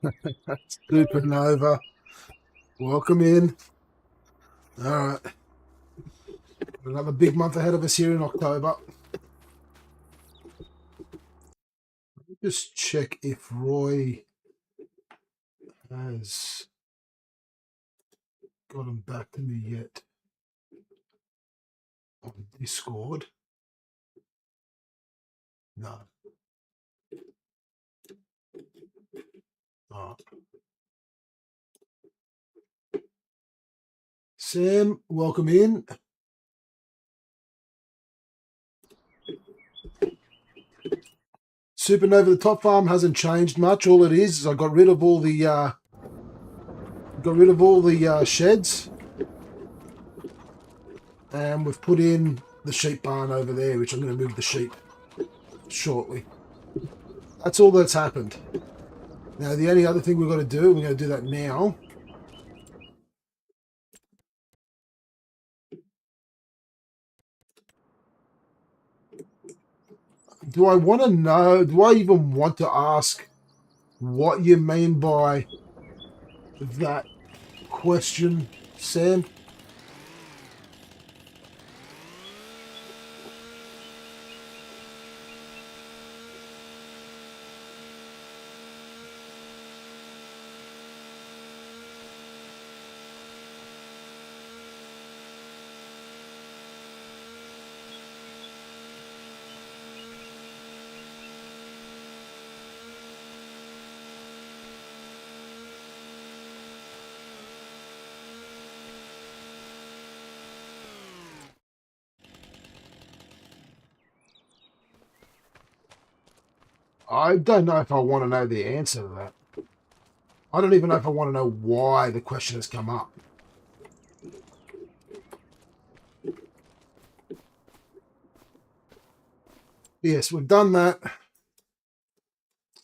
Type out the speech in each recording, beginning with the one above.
Supernova. Welcome in. All right. Another big month ahead of us here in October. Just check if Roy has gotten back to me yet on Discord. No. All right. Sam, welcome in. Supernova, the top farm hasn't changed much. All it is I got rid of all the sheds, and we've put in the sheep barn over there, which I'm going to move the sheep shortly. That's all that's happened. Now, the only other thing we're going to do, we're going to do that now. Do I want to know, do I even want to ask what you mean by that question, Sam? I don't know if I want to know the answer to that. I don't even know if I want to know why the question has come up. Yes, we've done that.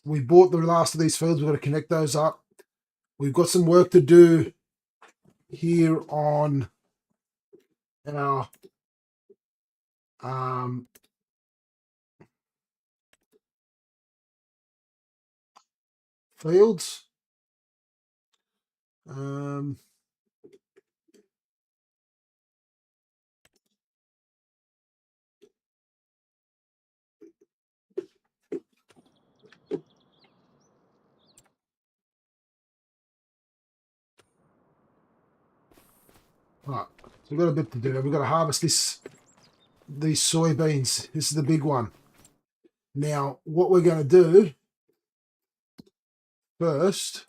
We bought the last of these fields. We've got to connect those up. We've got some work to do here on our fields. Right, so we've got a bit to do. We've got to harvest these soybeans. This is the big one. Now, what we're going to do first,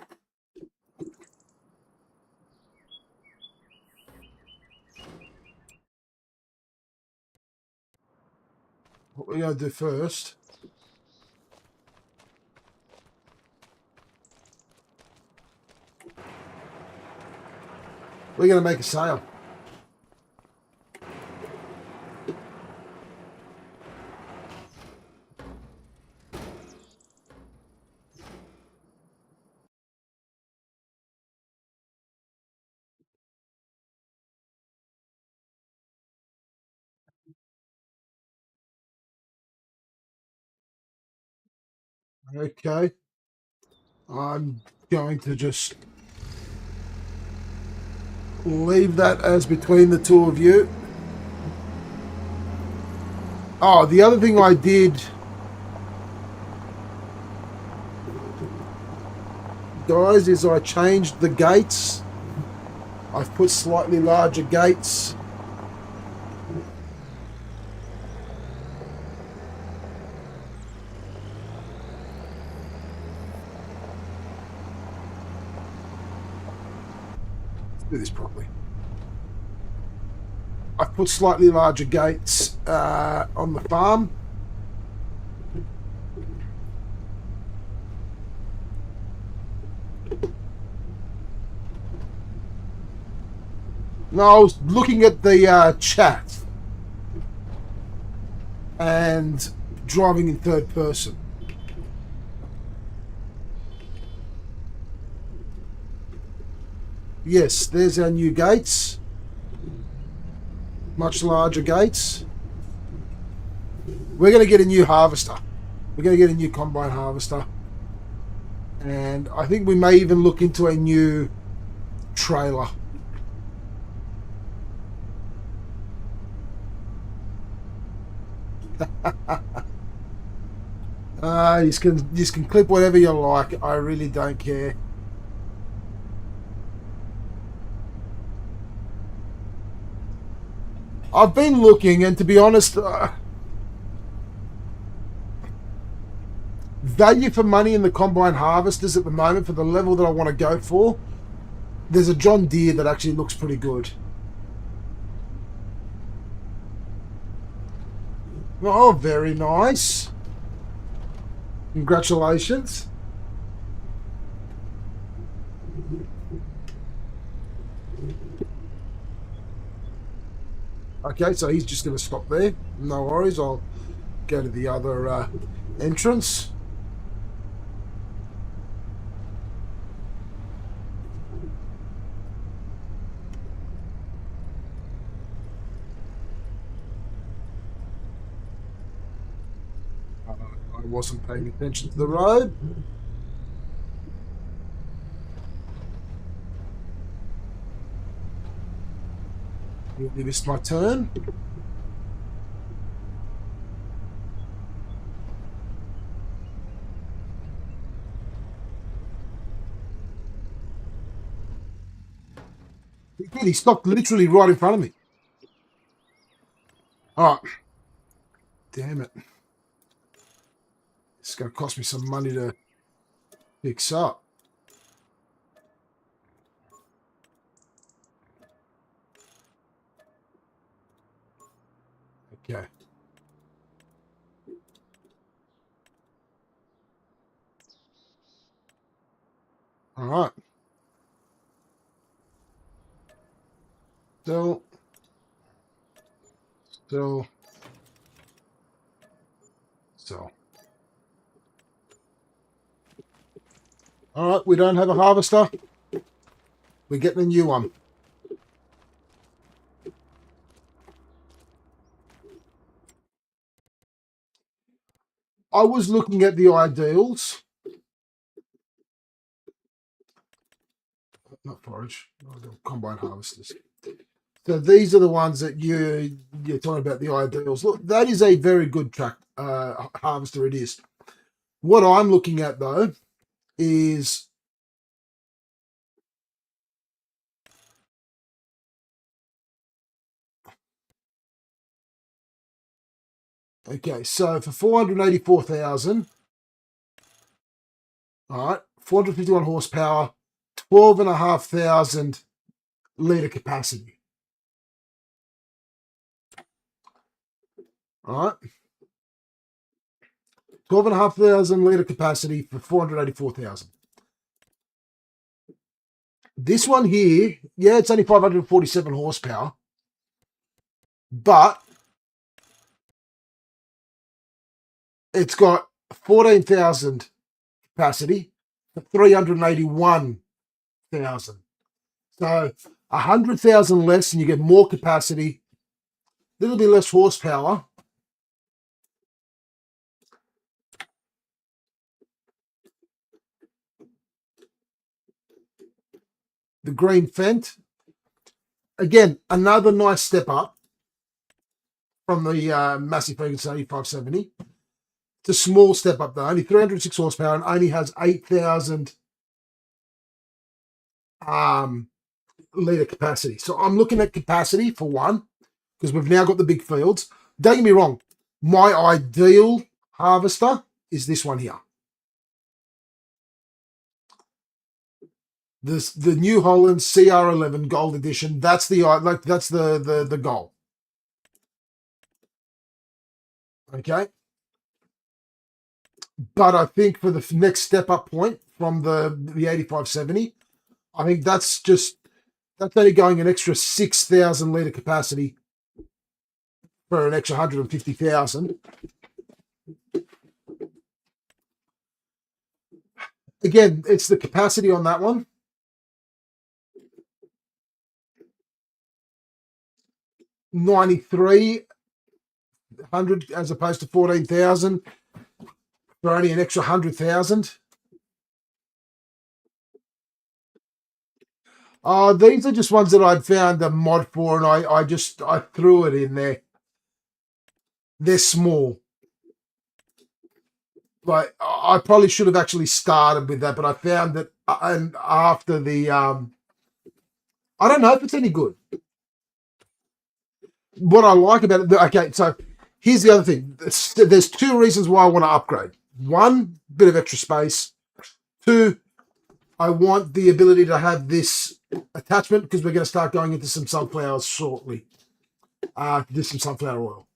we're going to make a sale. Okay. I'm going to just leave that as between the two of you. Oh, the other thing I did, guys, is I changed the gates. I've put slightly larger gates. Let's do this properly. I've put slightly larger gates on the farm. No, I was looking at the chat and driving in third person. Yes, there's our new gates. Much larger gates. We're going to get a new harvester. We're going to get a new combine harvester. And I think we may even look into a new trailer. You can clip whatever you like. I really don't care. I've been looking, and to be honest, value for money in the combine harvesters at the moment for the level that I want to go for, there's a John Deere that actually looks pretty good. Oh, very nice. Congratulations. Okay, so he's just going to stop there. No worries. I'll go to the other entrance. I wasn't paying attention to the road. You missed my turn. He did. He stopped literally right in front of me. All right. Damn it. It's going to cost me some money to fix up. Okay. All right. Still. All right, we don't have a harvester. We're getting a new one. I was looking at the ideals. Not forage. The combine harvesters. So these are the ones that you're talking about, the ideals. Look, that is a very good track harvester. It is. What I'm looking at though is okay. So for 484,000, all right, 451 horsepower, 12,500 litre capacity. All right. 12,500 litre capacity for 484,000. This one here, yeah, it's only 547 horsepower, but it's got 14,000 capacity for 381,000. So 100,000 less, and you get more capacity, a little bit less horsepower. The green Fendt, again, another nice step up from the Massey Ferguson 8570. It's a small step up though, only 306 horsepower and only has 8,000 litre capacity. So I'm looking at capacity for one, because we've now got the big fields. Don't get me wrong, my ideal harvester is this one here. The New Holland CR11 Gold Edition. That's the goal. Okay. But I think for the next step up point from the 8570, I think that's only going an extra 6,000 litre capacity for an extra 150,000. Again, it's the capacity on that one. 9,300 as opposed to 14,000 for only an extra 100,000. These are just ones that I'd found a mod for, and I threw it in there. They're small. Like I probably should have actually started with that, but I found that, and after the I don't know if it's any good. What I like about it, okay, so here's the other thing. There's two reasons why I want to upgrade. One, bit of extra space. Two, I want the ability to have this attachment because we're going to start going into some sunflowers shortly. Do some sunflower oil.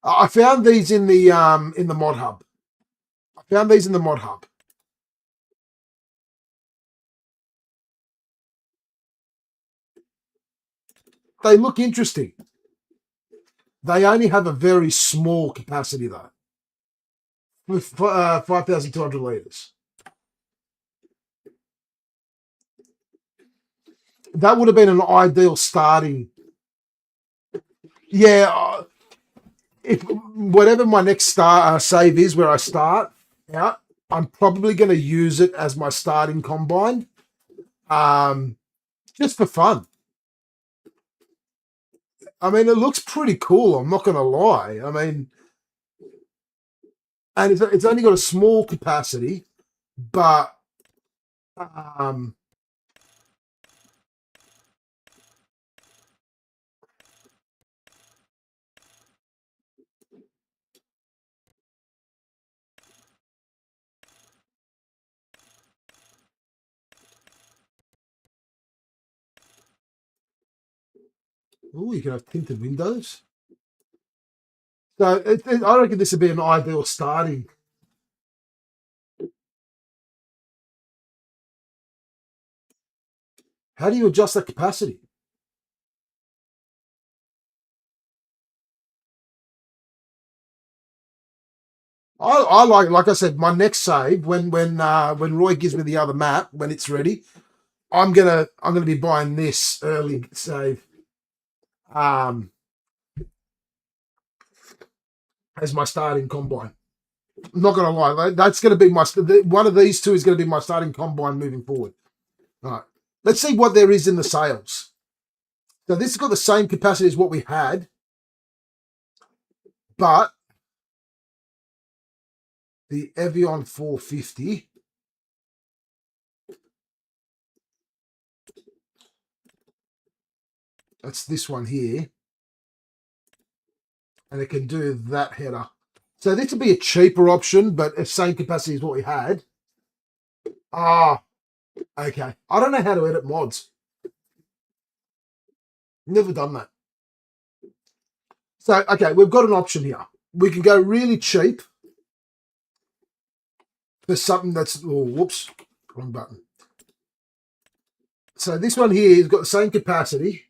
I found these in the mod hub. I found these in the mod hub. They look interesting. They only have a very small capacity though, with 5,200 liters. That would have been an ideal starting. Yeah, if whatever my next save is, where I start out, I'm probably going to use it as my starting combine, just for fun. I mean, it looks pretty cool. I'm not going to lie. I mean, and it's only got a small capacity, but oh, you can have tinted windows. So I reckon this would be an ideal starting. How do you adjust that capacity? I like I said, my next save when Roy gives me the other map when it's ready, I'm gonna be buying this early save as my starting combine. I'm not gonna lie, that's gonna be my one of these two is gonna be my starting combine moving forward. All right, let's see what there is in the sales. So this has got the same capacity as what we had, but the Evian 450. That's this one here. And it can do that header. So this would be a cheaper option, but the same capacity as what we had. Ah, okay. I don't know how to edit mods. Never done that. So, okay, we've got an option here. We can go really cheap for something that's, oh, whoops, wrong button. So this one here has got the same capacity,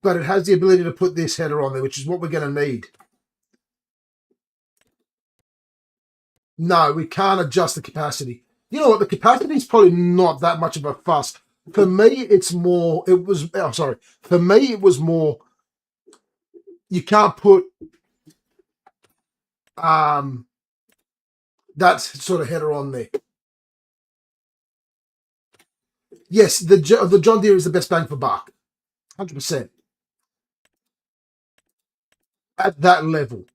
but it has the ability to put this header on there, which is what we're going to need. No, we can't adjust the capacity. You know what? The capacity is probably not that much of a fuss. For me, it's more, it was, oh, sorry. For me, it was more, you can't put that sort of header on there. Yes, the John Deere is the best bang for buck. 100%. At that level.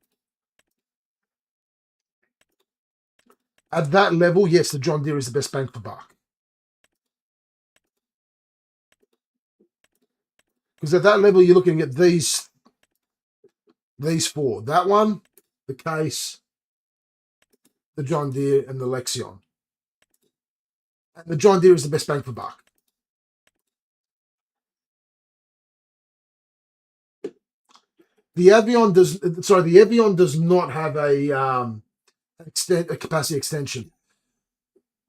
At that level, yes, the John Deere is the best bang for buck. Because at that level, you're looking at these four. That one, the Case, the John Deere, and the Lexion. And the John Deere is the best bang for buck. The Evian does not have a capacity extension.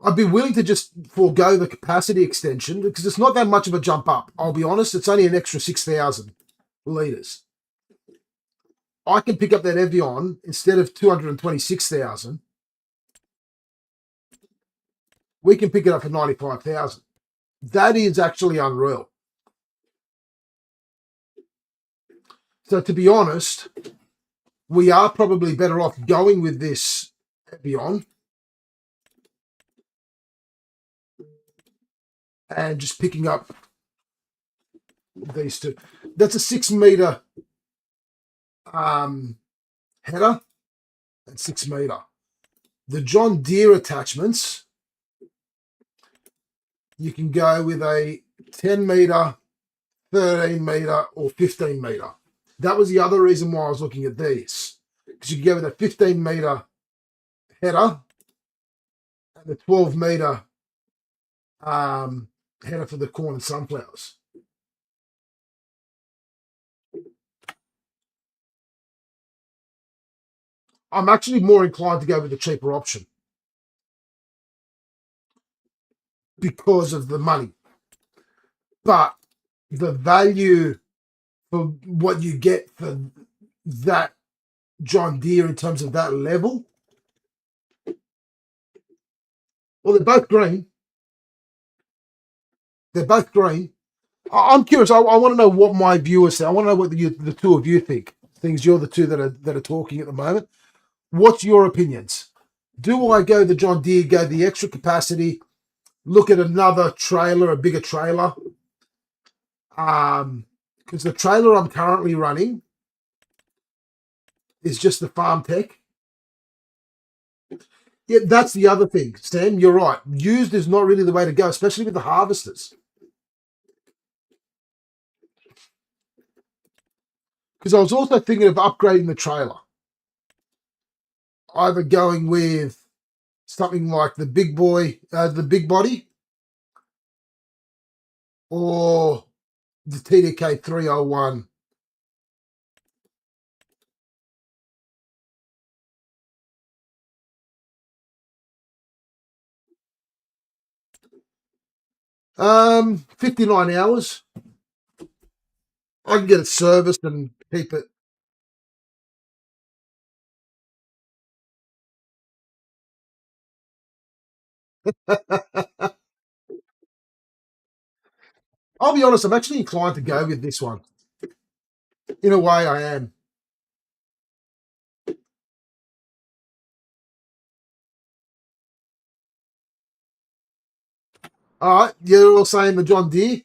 I'd be willing to just forego the capacity extension because it's not that much of a jump up. I'll be honest, it's only an extra 6,000 litres. I can pick up that Evian instead of 226,000. We can pick it up for 95,000. That is actually unreal. So to be honest, we are probably better off going with this Evian and just picking up these two. That's a 6 meter header and 6 meter. The John Deere attachments, you can go with a 10 meter, 13 meter, or 15 meter. That was the other reason why I was looking at these, because you can go with a 15 meter header and the 12 meter header for the corn and sunflowers. I'm actually more inclined to go with the cheaper option because of the money, but the value for what you get for that John Deere in terms of that level, well, they're both green. They're both green. I'm curious. I want to know what my viewers say. I want to know what the two of you think. Things you're the two that are talking at the moment. What's your opinions? Do I go the John Deere, go the extra capacity, look at another trailer, a bigger trailer? Because the trailer I'm currently running is just the Farm Tech. Yeah, that's the other thing, Sam. You're right. Used is not really the way to go, especially with the harvesters. Because I was also thinking of upgrading the trailer, either going with something like the big boy, the big body, or the TDK 301. Um, 59 hours. I can get it serviced and keep it. I'll be honest, I'm actually inclined to go with this one. In a way, I am. All right, you're all saying the John Deere.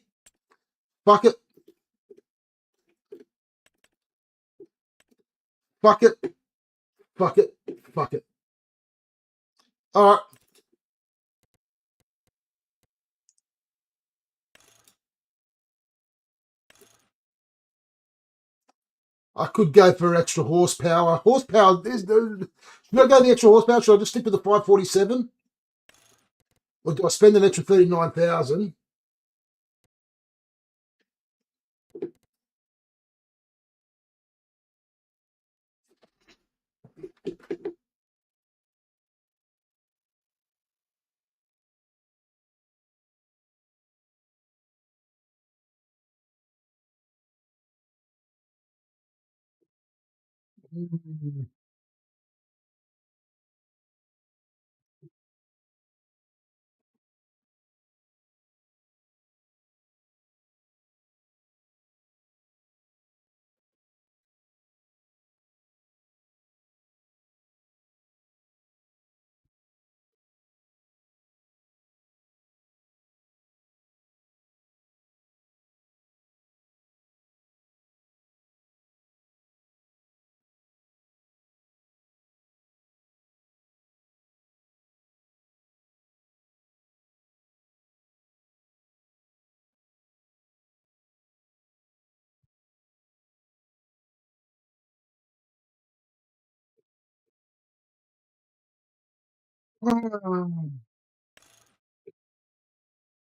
Fuck it. Fuck it. Fuck it. Fuck it. All right. I could go for extra horsepower. Horsepower is the. Should I go the extra horsepower? Should I just stick with the 547? Or do I spend an extra 39,000?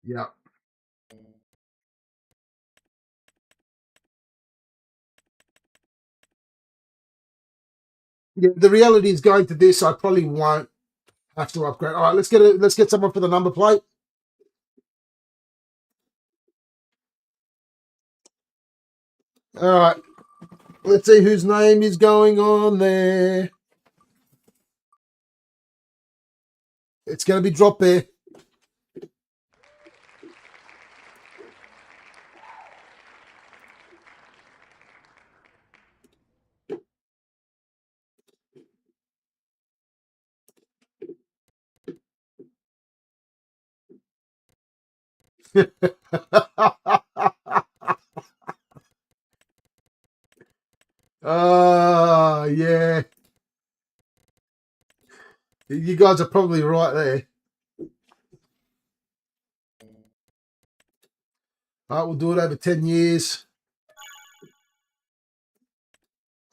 Yeah. Yeah. The reality is going to this, I probably won't have to upgrade. All right, let's get someone for the number plate. All right. Let's see whose name is going on there. It's going to be Drop Bear. Yeah. You guys are probably right there. All right, we'll do it over 10 years.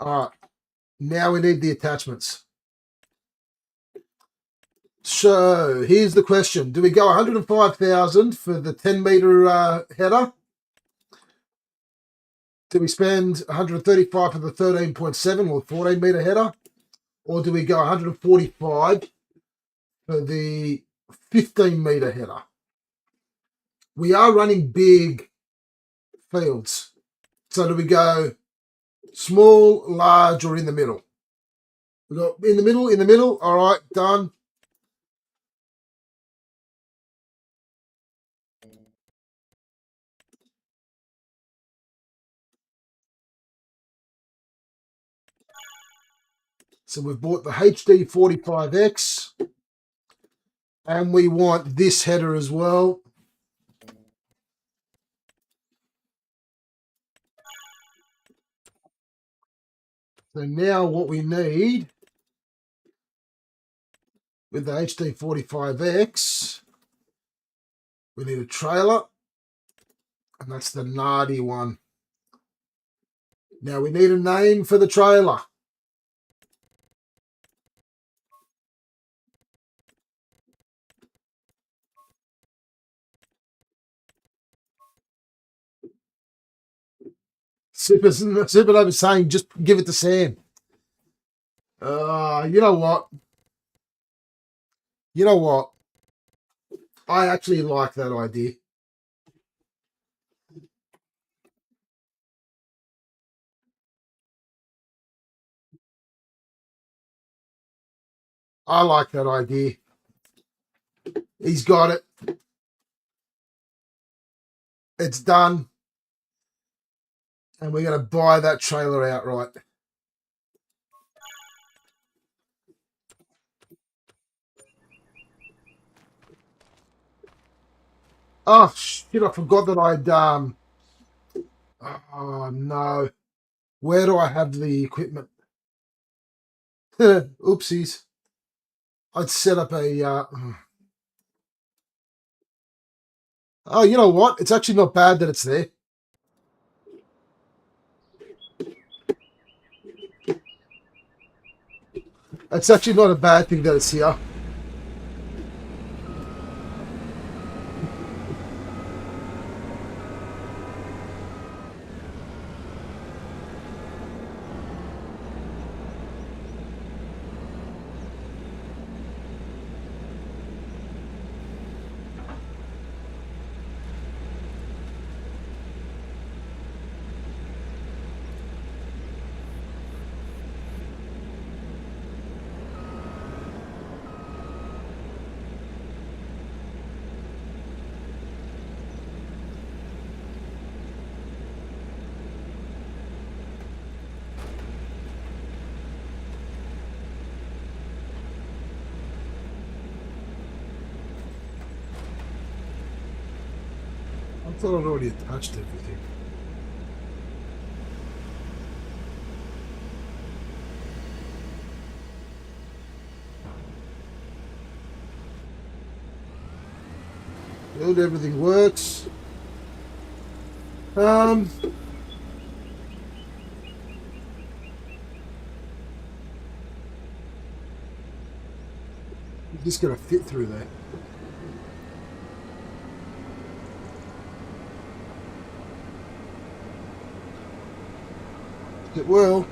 All right. Now we need the attachments. So here's the question. Do we go 105,000 for the 10-meter header? Do we spend 135 for the 13.7 or 14-meter header? Or do we go 145 for the 15-meter header? We are running big fields. So do we go small, large, or in the middle? We got in the middle. All right, done. So we've bought the HD 45X and we want this header as well. So now what we need with the HD 45X, we need a trailer, and that's the Nardi one. Now we need a name for the trailer. Supernova saying just give it to Sam. You know what? You know what? I actually like that idea. I like that idea. He's got it. It's done. And we're going to buy that trailer outright. Oh, shit, I forgot that I'd... Oh, no. Where do I have the equipment? Oopsies. I'd set up a... Oh, you know what? It's actually not bad that it's there. It's actually not a bad thing that it's here. I thought I'd already attached everything. Build everything works. Just gonna fit through there. It will.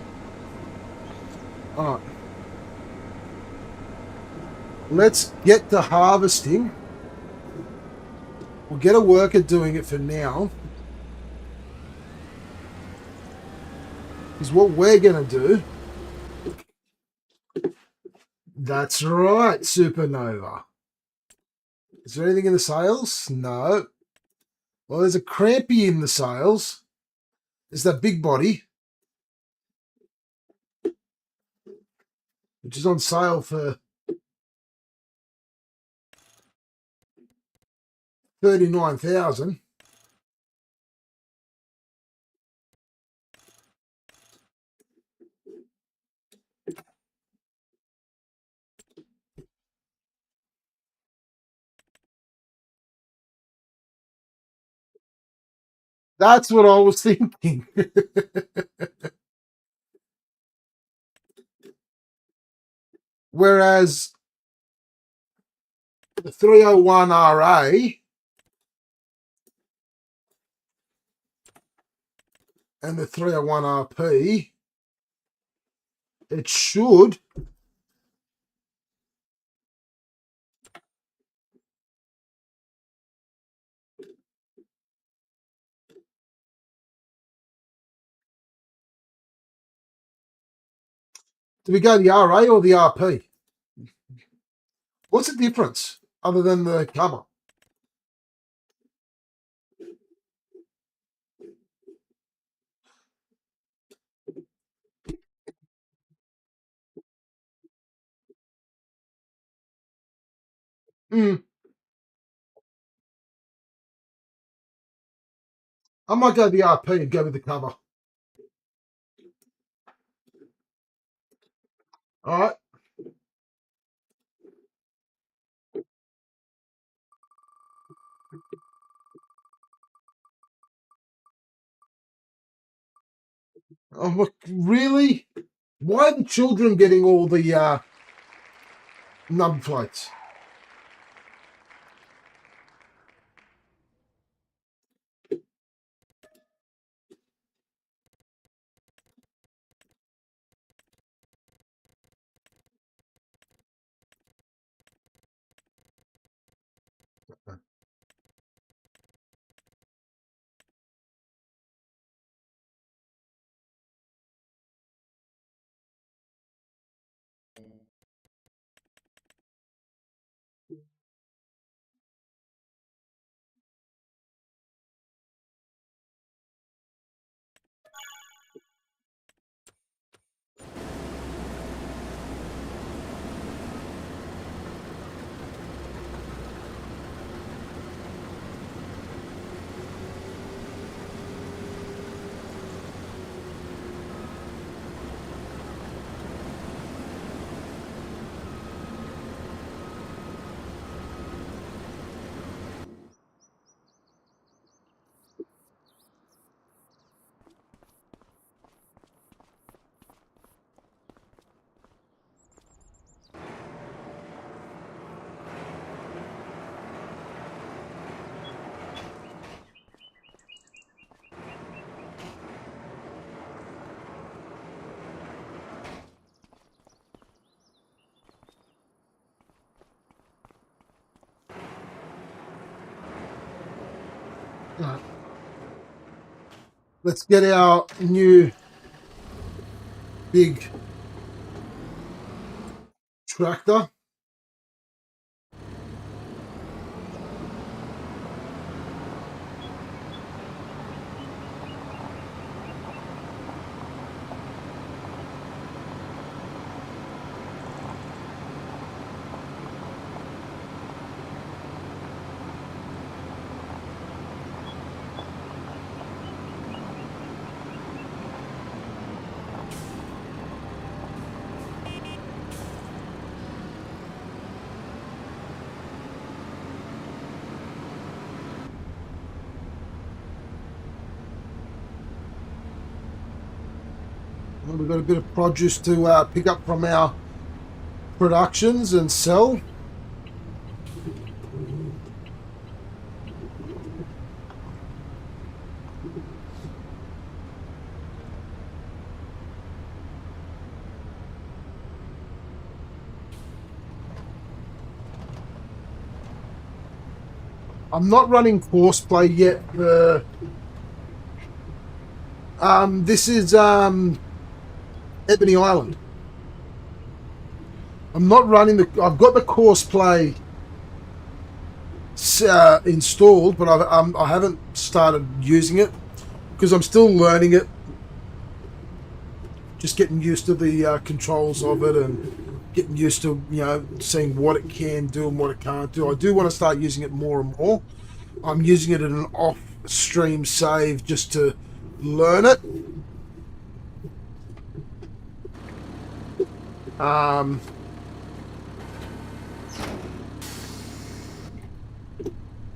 All right. Let's get to harvesting. We'll get a worker doing it for now. Because what we're going to do... That's right, Supernova. Is there anything in the sales? No. Well, there's a Crampy in the sales. There's that big body, which is on sale for 39,000. That's what I was thinking. Whereas the 301 RA and the 301 RP, it should do we go the RA or the RP? What's the difference other than the cover? I might go the RP and go with the cover. All right. Oh, really? Why are the children getting all the number plates? Let's get our new big tractor. We've got a bit of produce to pick up from our productions and sell. I'm not running Courseplay yet. This is Ebony Island. I'm not running I've got the Courseplay installed, but I haven't started using it because I'm still learning it. Just getting used to the controls of it and getting used to seeing what it can do and what it can't do. I do want to start using it more and more, I'm using it in an off-stream save just to learn it.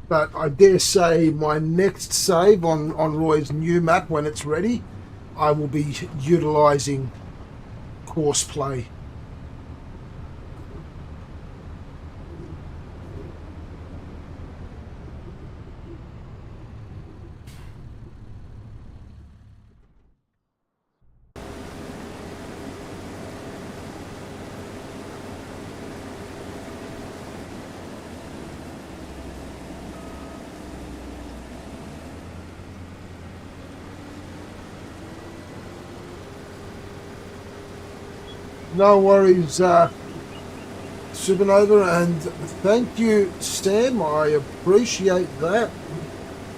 But I dare say my next save on Roy's new map, when it's ready, I will be utilising Courseplay. No worries, Supernova, and thank you, Sam. I appreciate that.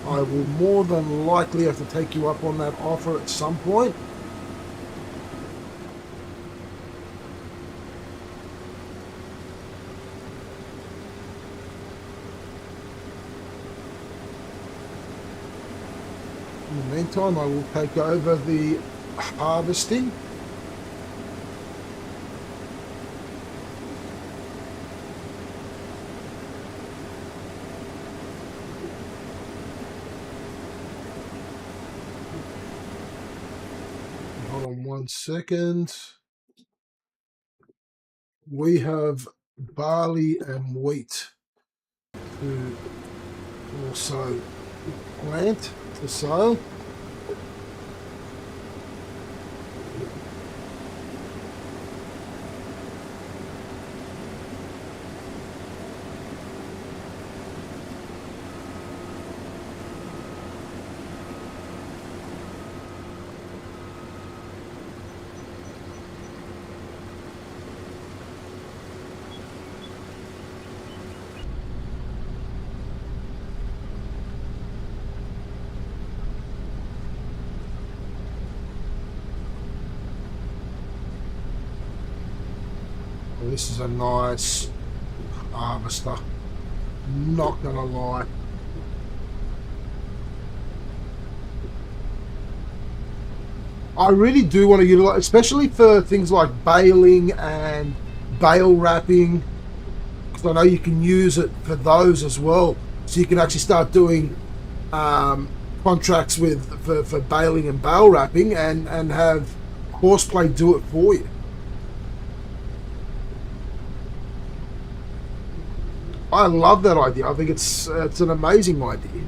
I will more than likely have to take you up on that offer at some point. In the meantime, I will take over the harvesting. Hold on 1 second. We have barley and wheat to also plant to sow. Well, this is a nice harvester, not gonna lie. I really do want to utilize, especially for things like baling and bale wrapping, because I know you can use it for those as well. So you can actually start doing contracts with for baling and bale wrapping, and have Courseplay do it for you. I love that idea. I think it's an amazing idea.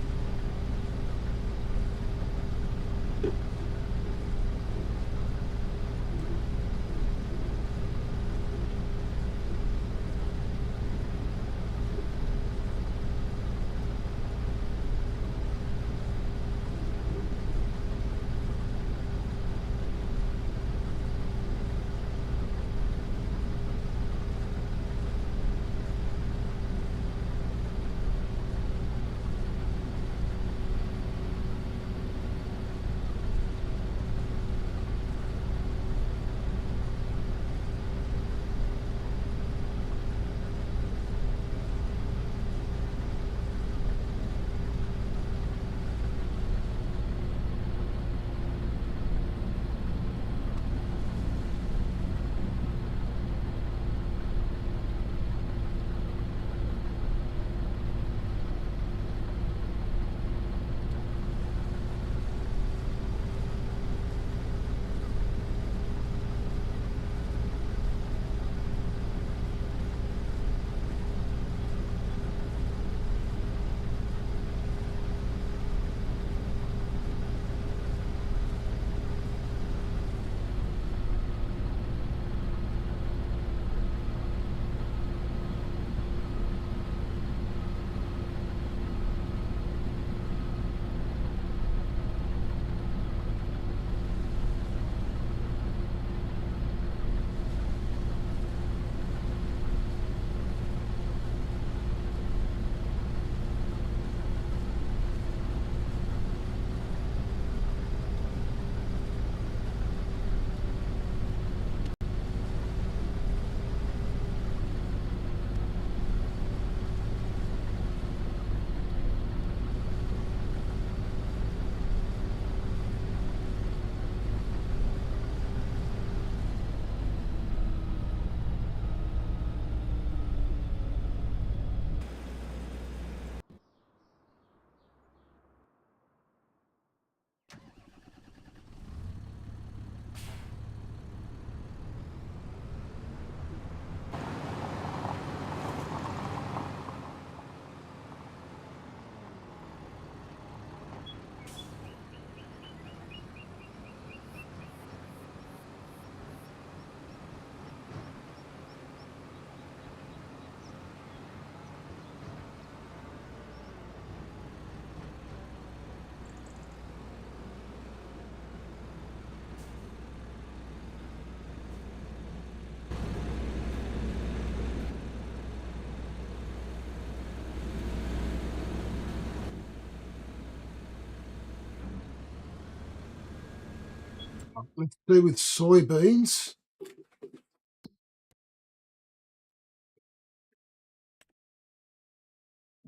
Let's do with soybeans.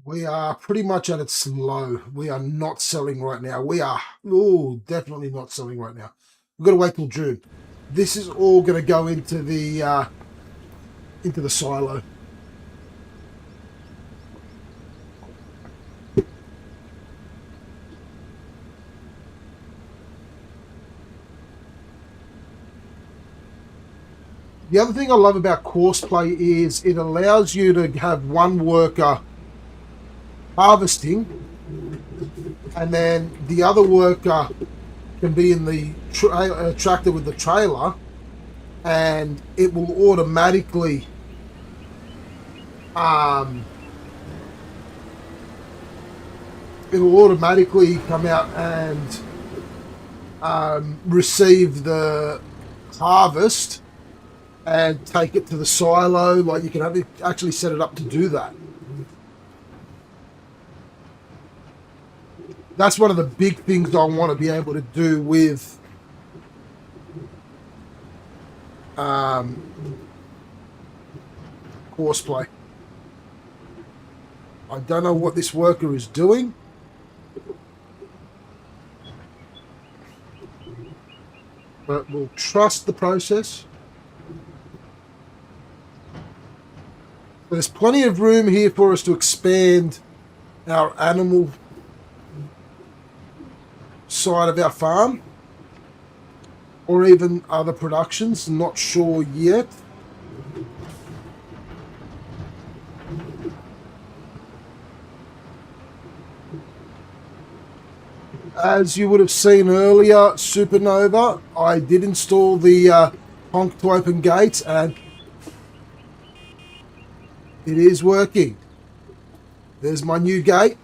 We are pretty much at its low. We are not selling right now. We are definitely not selling right now. We've got to wait till June. This is all going to go into the silo. The other thing I love about Courseplay is it allows you to have one worker harvesting, and then the other worker can be in the tractor with the trailer, and it will automatically come out and receive the harvest and take it to the silo. Like, you can actually set it up to do that. That's one of the big things I want to be able to do with Courseplay. I don't know what this worker is doing. But we'll trust the process. There's plenty of room here for us to expand our animal side of our farm, or even other productions. Not sure yet. As you would have seen earlier, Supernova, I did install the honk to open gates, and it is working. There's my new gate.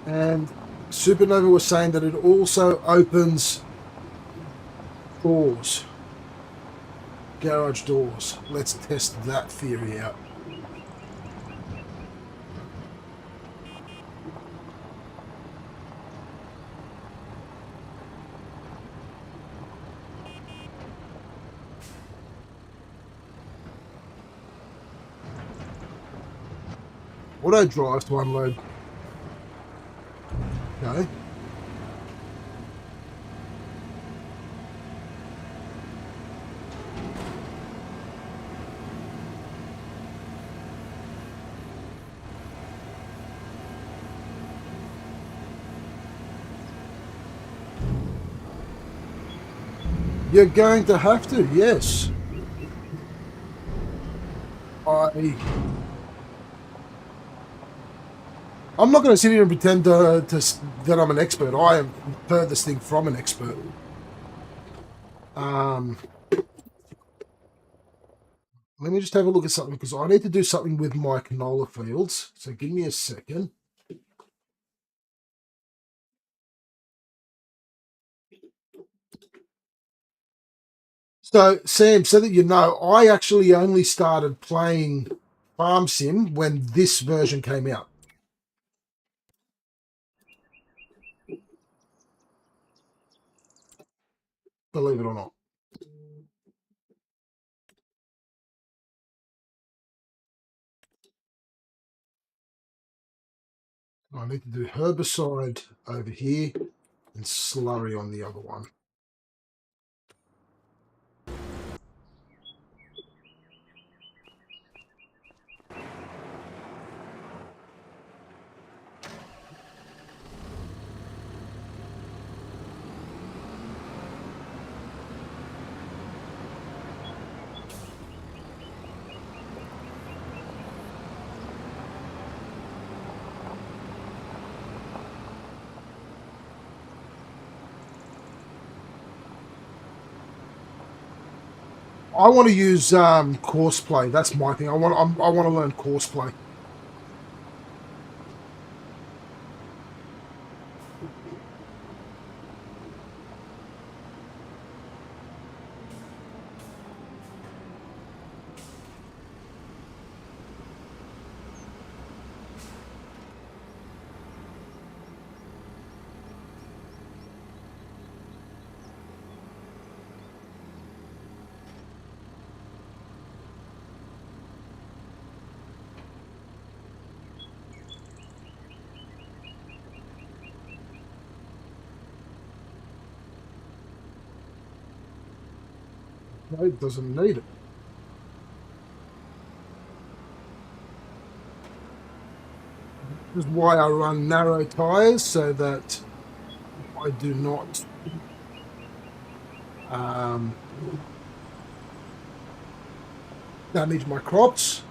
And Supernova was saying that it also opens doors, garage doors. Let's test that theory out. Auto drive to unload. Okay. You're going to have to, yes. I'm not going to sit here and pretend that I'm an expert. I have heard this thing from an expert. Let me just have a look at something, because I need to do something with my canola fields. So give me a second. So, Sam, so that you know, I actually only started playing Farm Sim when this version came out. Believe it or not. I need to do herbicide over here and slurry on the other one. I want to use Courseplay. That's my thing. I want to learn Courseplay. No, it doesn't need it. This is why I run narrow tires, so that I do not damage my crops.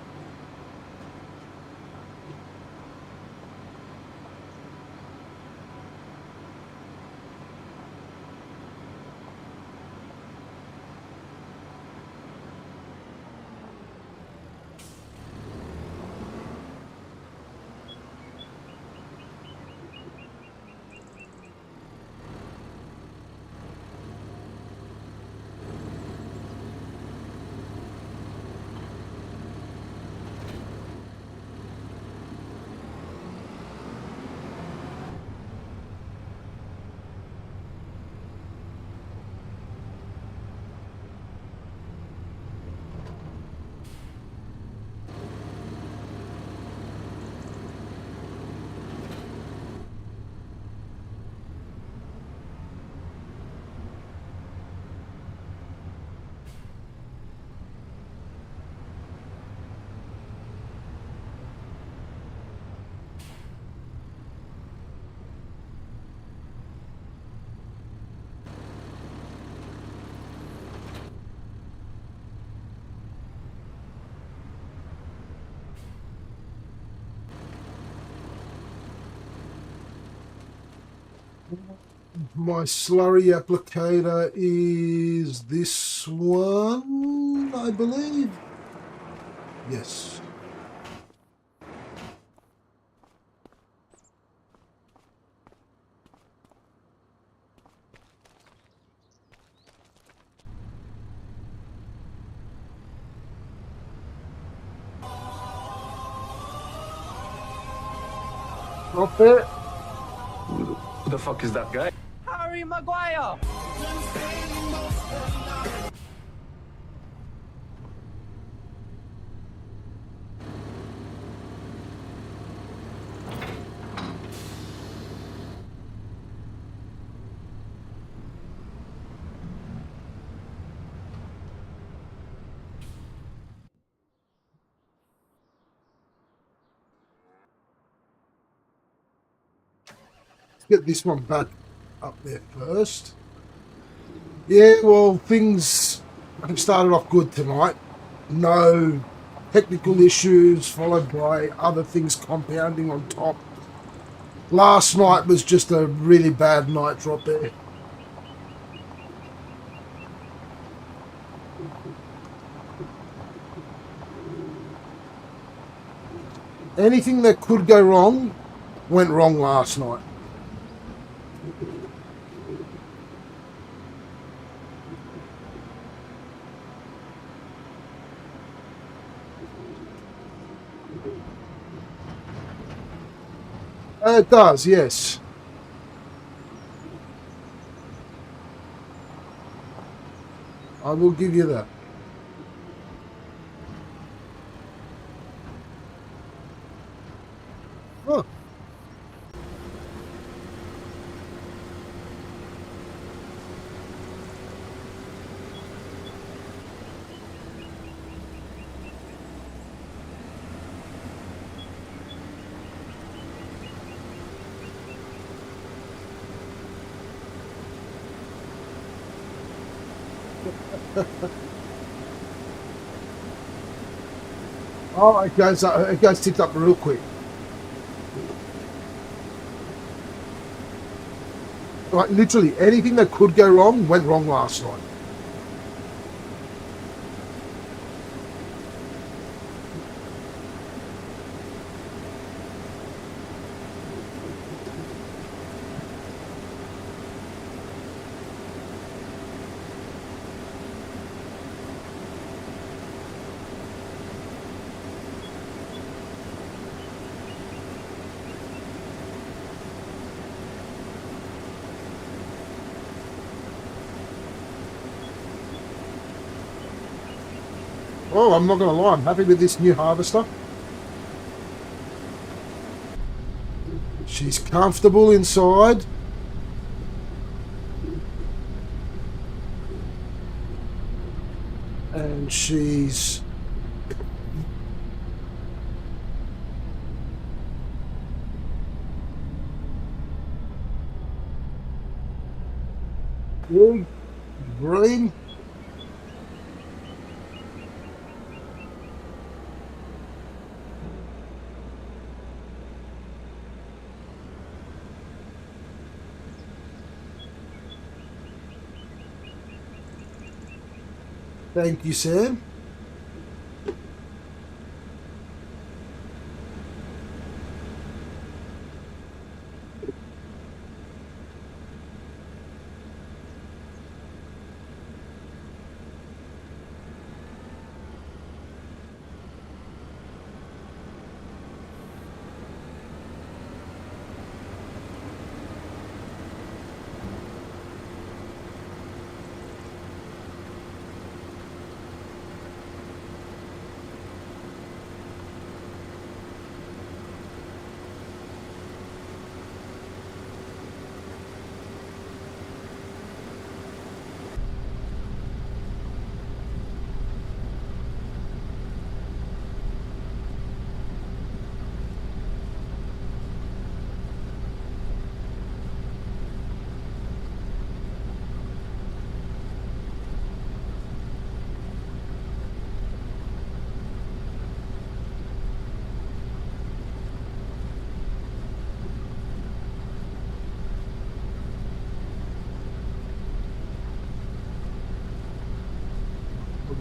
My slurry applicator is this one, I believe. Yes. Drop it. Who the fuck is that guy? Harry Maguire! Get this one back up there first. Yeah, well, things have started off good tonight. No technical issues, followed by other things compounding on top. Last night was just a really bad night drop there. Anything that could go wrong went wrong last night. It does, yes. I will give you that. Oh. Oh, it goes tipped up real quick. Like literally anything that could go wrong went wrong last night. Oh, I'm not going to lie, I'm happy with this new harvester. She's comfortable inside. And she's big, green. Thank you, Sam.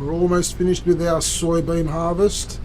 We're almost finished with our soybean harvest.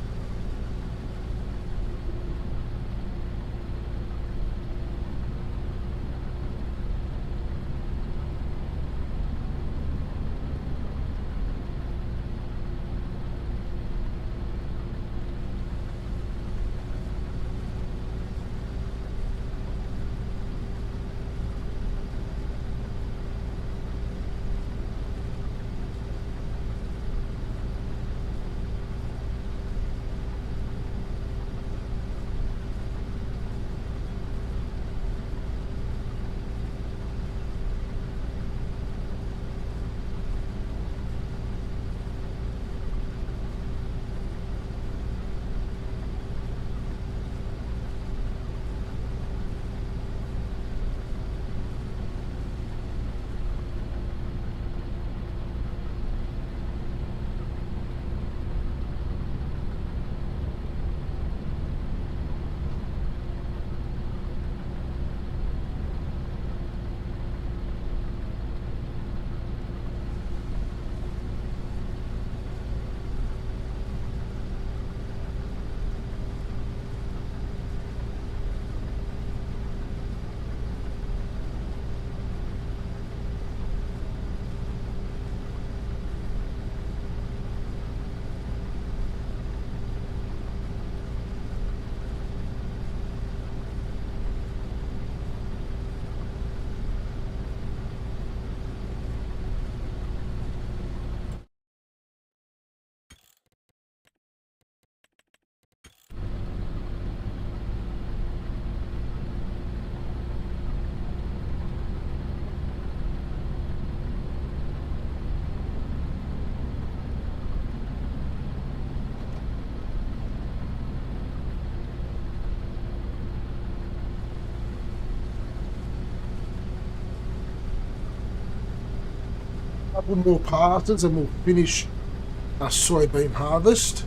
Couple more passes and we'll finish our soybean harvest.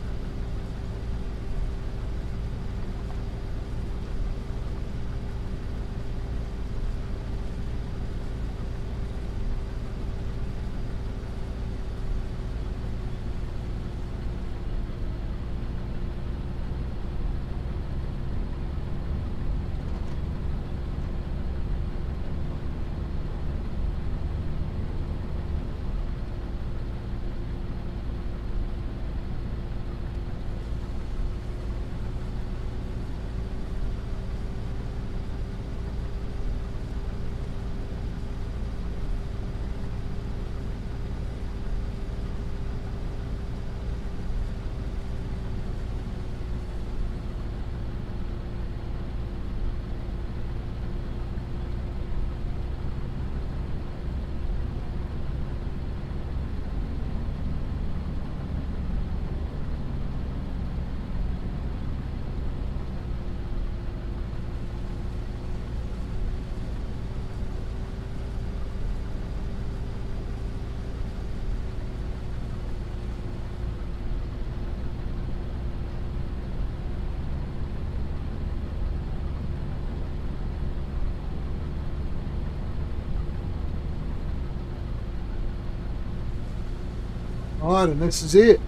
Right, and this is it.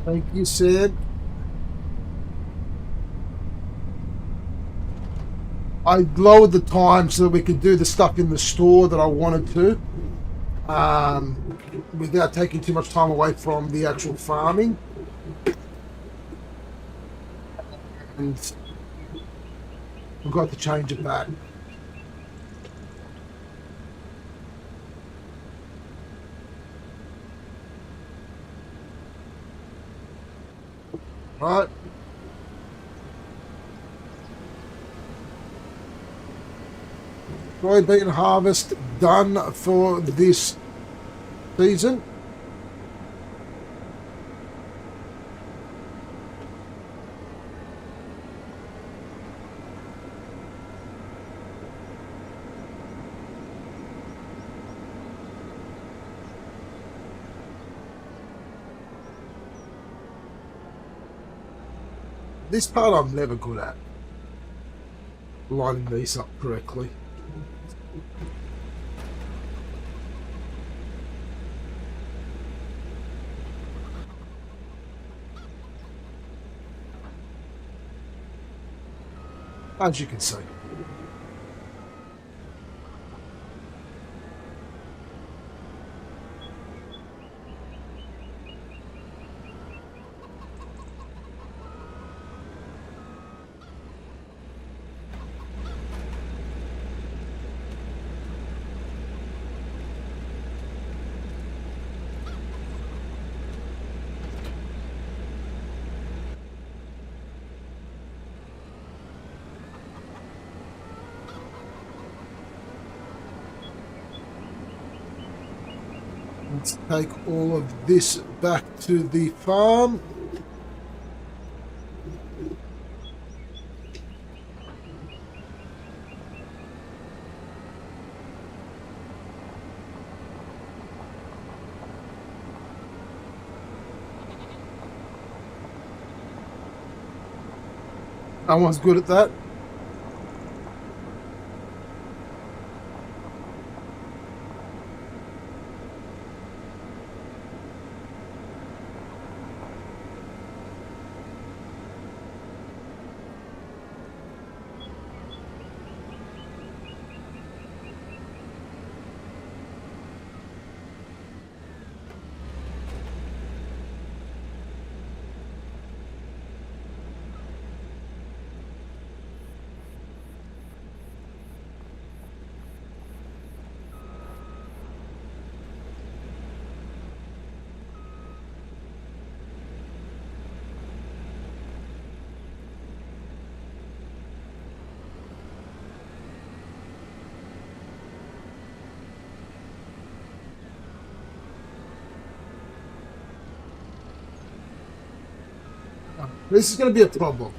Thank you, Sam. I lowered the time so that we could do the stuff in the store that I wanted to, without taking too much time away from the actual farming. And forgot to change it back. Right. Soybean harvest done for this season. This part I'm never good at, lining these up correctly. As you can see. Let's take all of this back to the farm. No one's good at that. This is going to be a problem.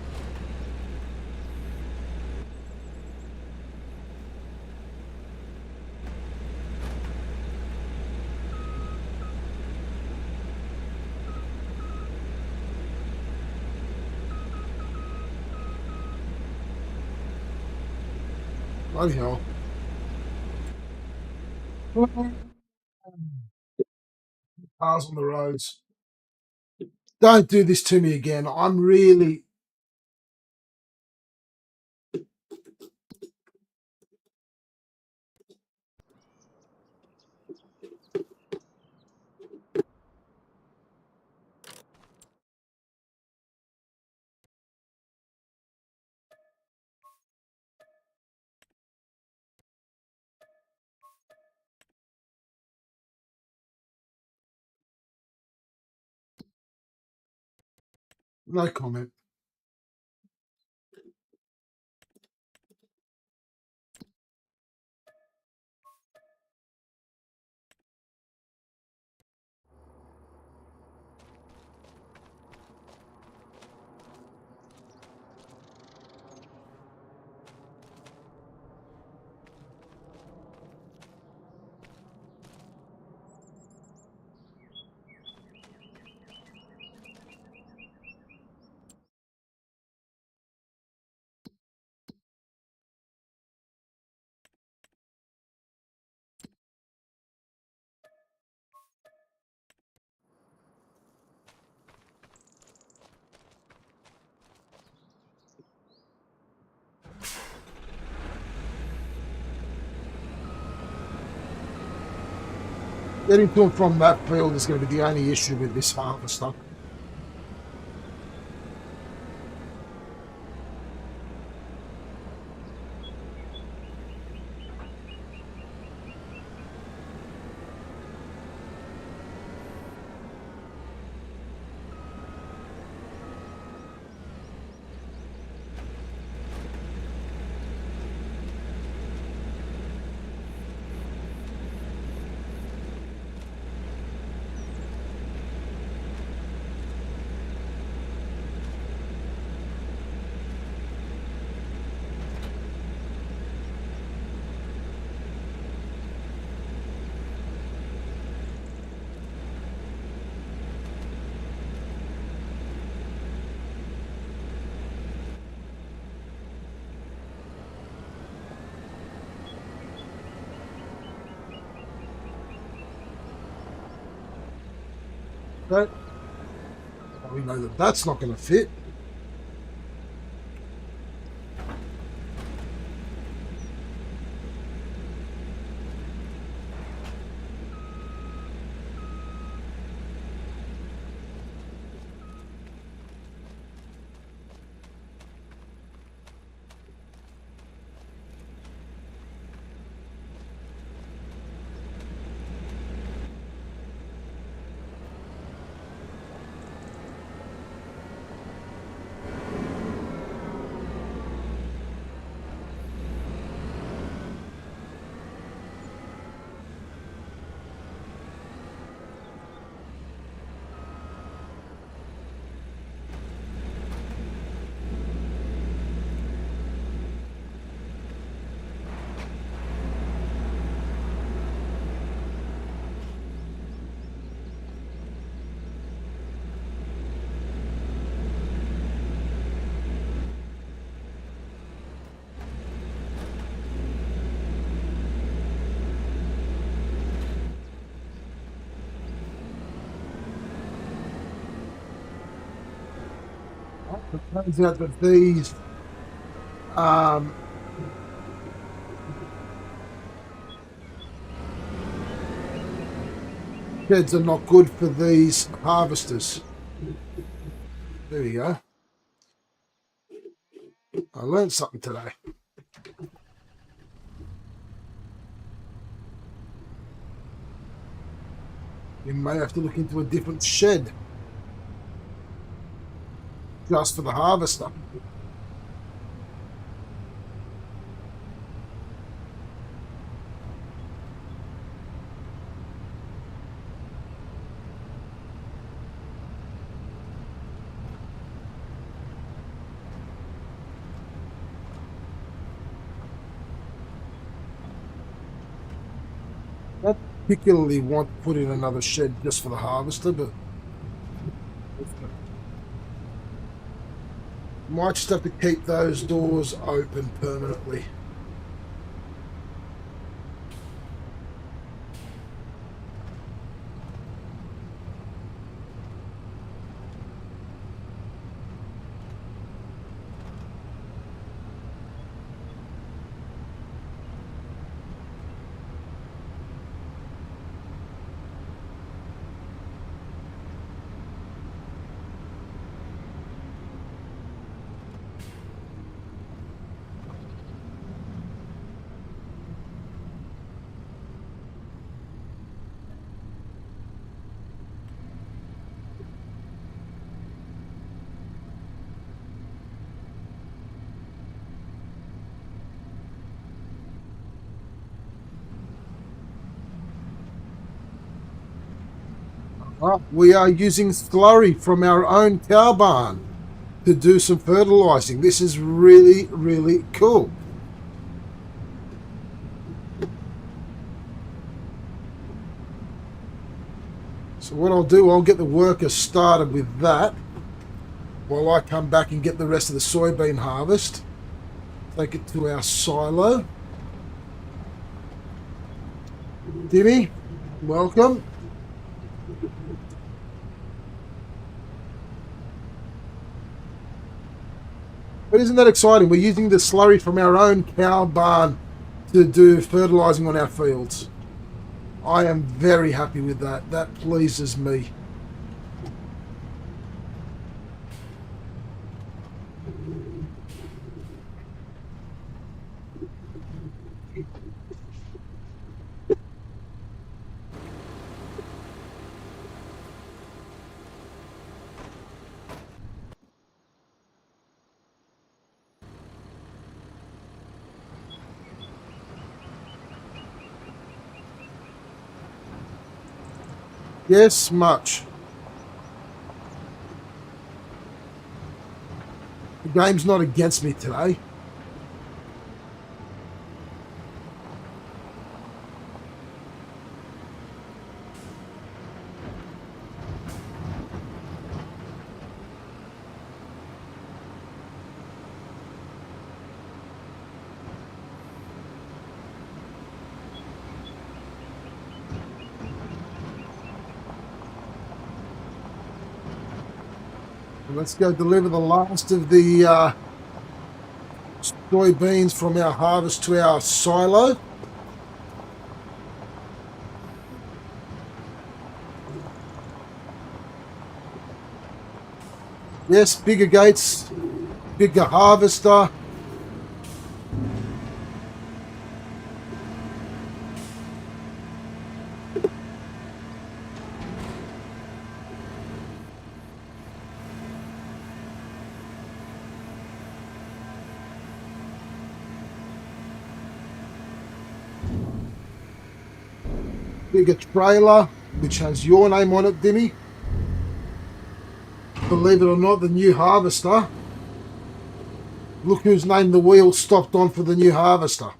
Bloody hell. Cars on the roads. Don't do this to me again. I'm really... No comment. Getting to and from that field is going to be the only issue with this harvester. Okay. We know that that's not going to fit. It turns out that these um, sheds are not good for these harvesters. There we go. I learned something today. You may have to look into a different shed just for the harvester. Not particularly want to put in another shed just for the harvester, but might just have to keep those doors open permanently. We are using slurry from our own cow barn to do some fertilizing. This is really, really cool. So what I'll do, I'll get the workers started with that while I come back and get the rest of the soybean harvest. Take it to our silo. Dimmy, welcome. But isn't that exciting? We're using the slurry from our own cow barn to do fertilizing on our fields. I am very happy with that. That pleases me. Yes, much. The game's not against me today. Let's go deliver the last of the soybeans from our harvest to our silo. Yes, bigger gates, bigger harvester. Bigger trailer, which has your name on it, Dimmy. Believe it or not, the new harvester. Look whose name the wheel stopped on for the new harvester.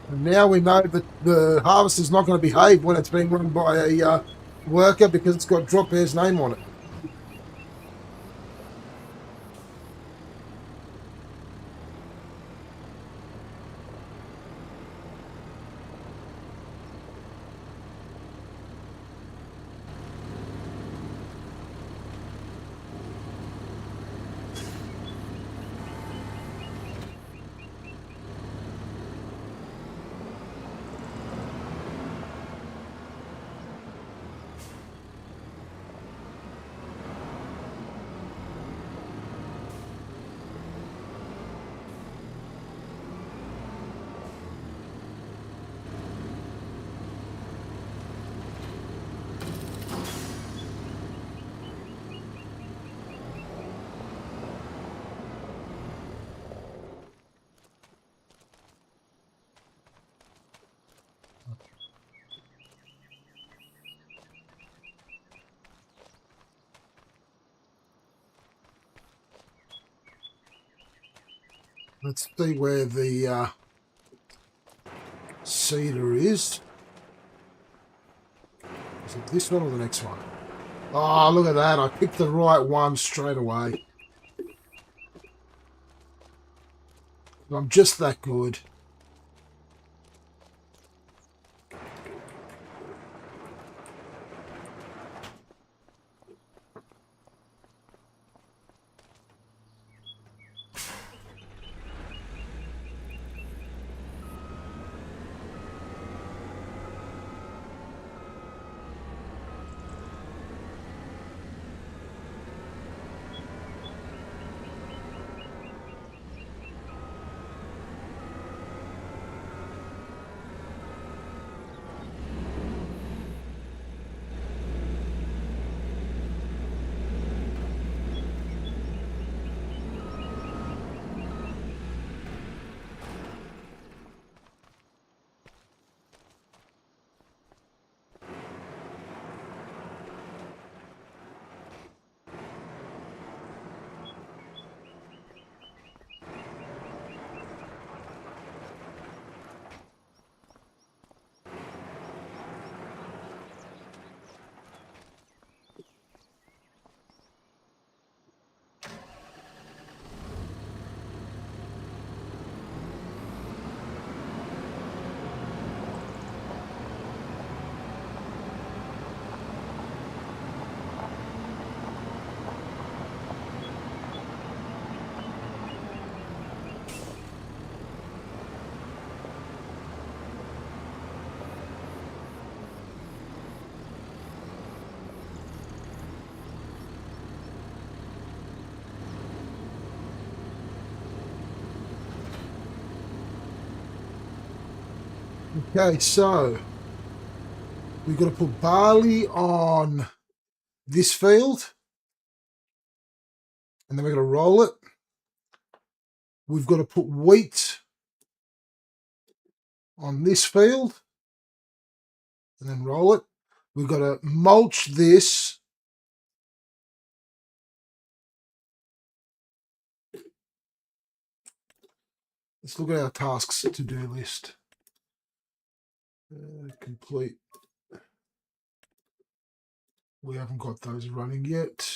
And now we know that the harvest is not going to behave when it's being run by a worker because it's got Drop Air's name on it. Let's see where the cedar is. Is it this one or the next one? Oh, look at that. I picked the right one straight away. I'm just that good. Okay, so we've got to put barley on this field, and then we're going to roll it. We've got to put wheat on this field, and then roll it. We've got to mulch this. Let's look at our tasks to-do list. Complete. We haven't got those running yet.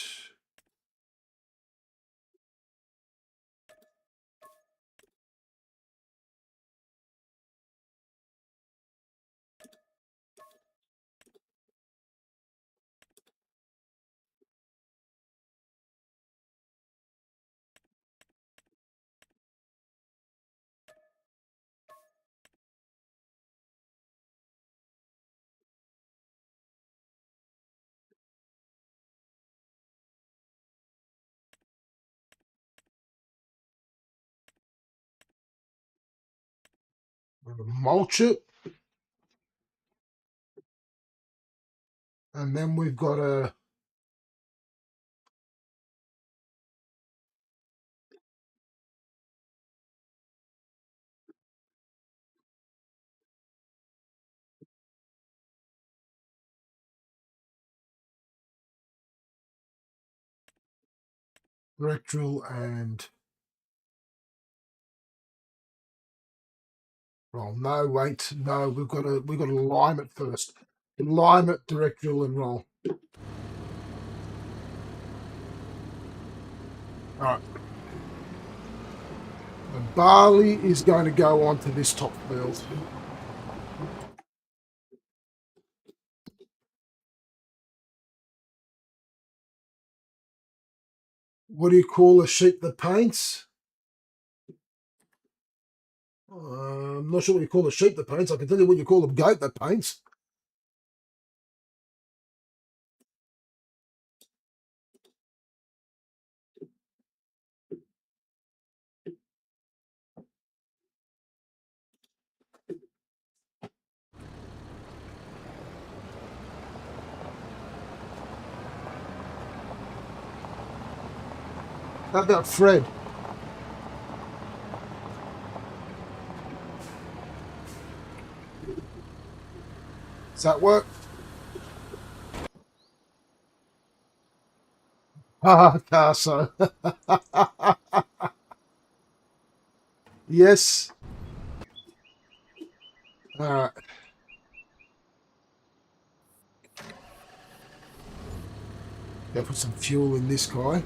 We're going to mulch it. And then we've got a rectal and roll. No, wait, no, we've got to lime it first. Lime it, direct drill, and roll. All right. The barley is going to go onto this top field. What do you call a sheep that paints? I'm not sure what you call a sheep that paints. I can tell you what you call a goat that paints. How about Fred? Does that work? Ah, Carso. Yes. All right. Gotta put some fuel in this guy.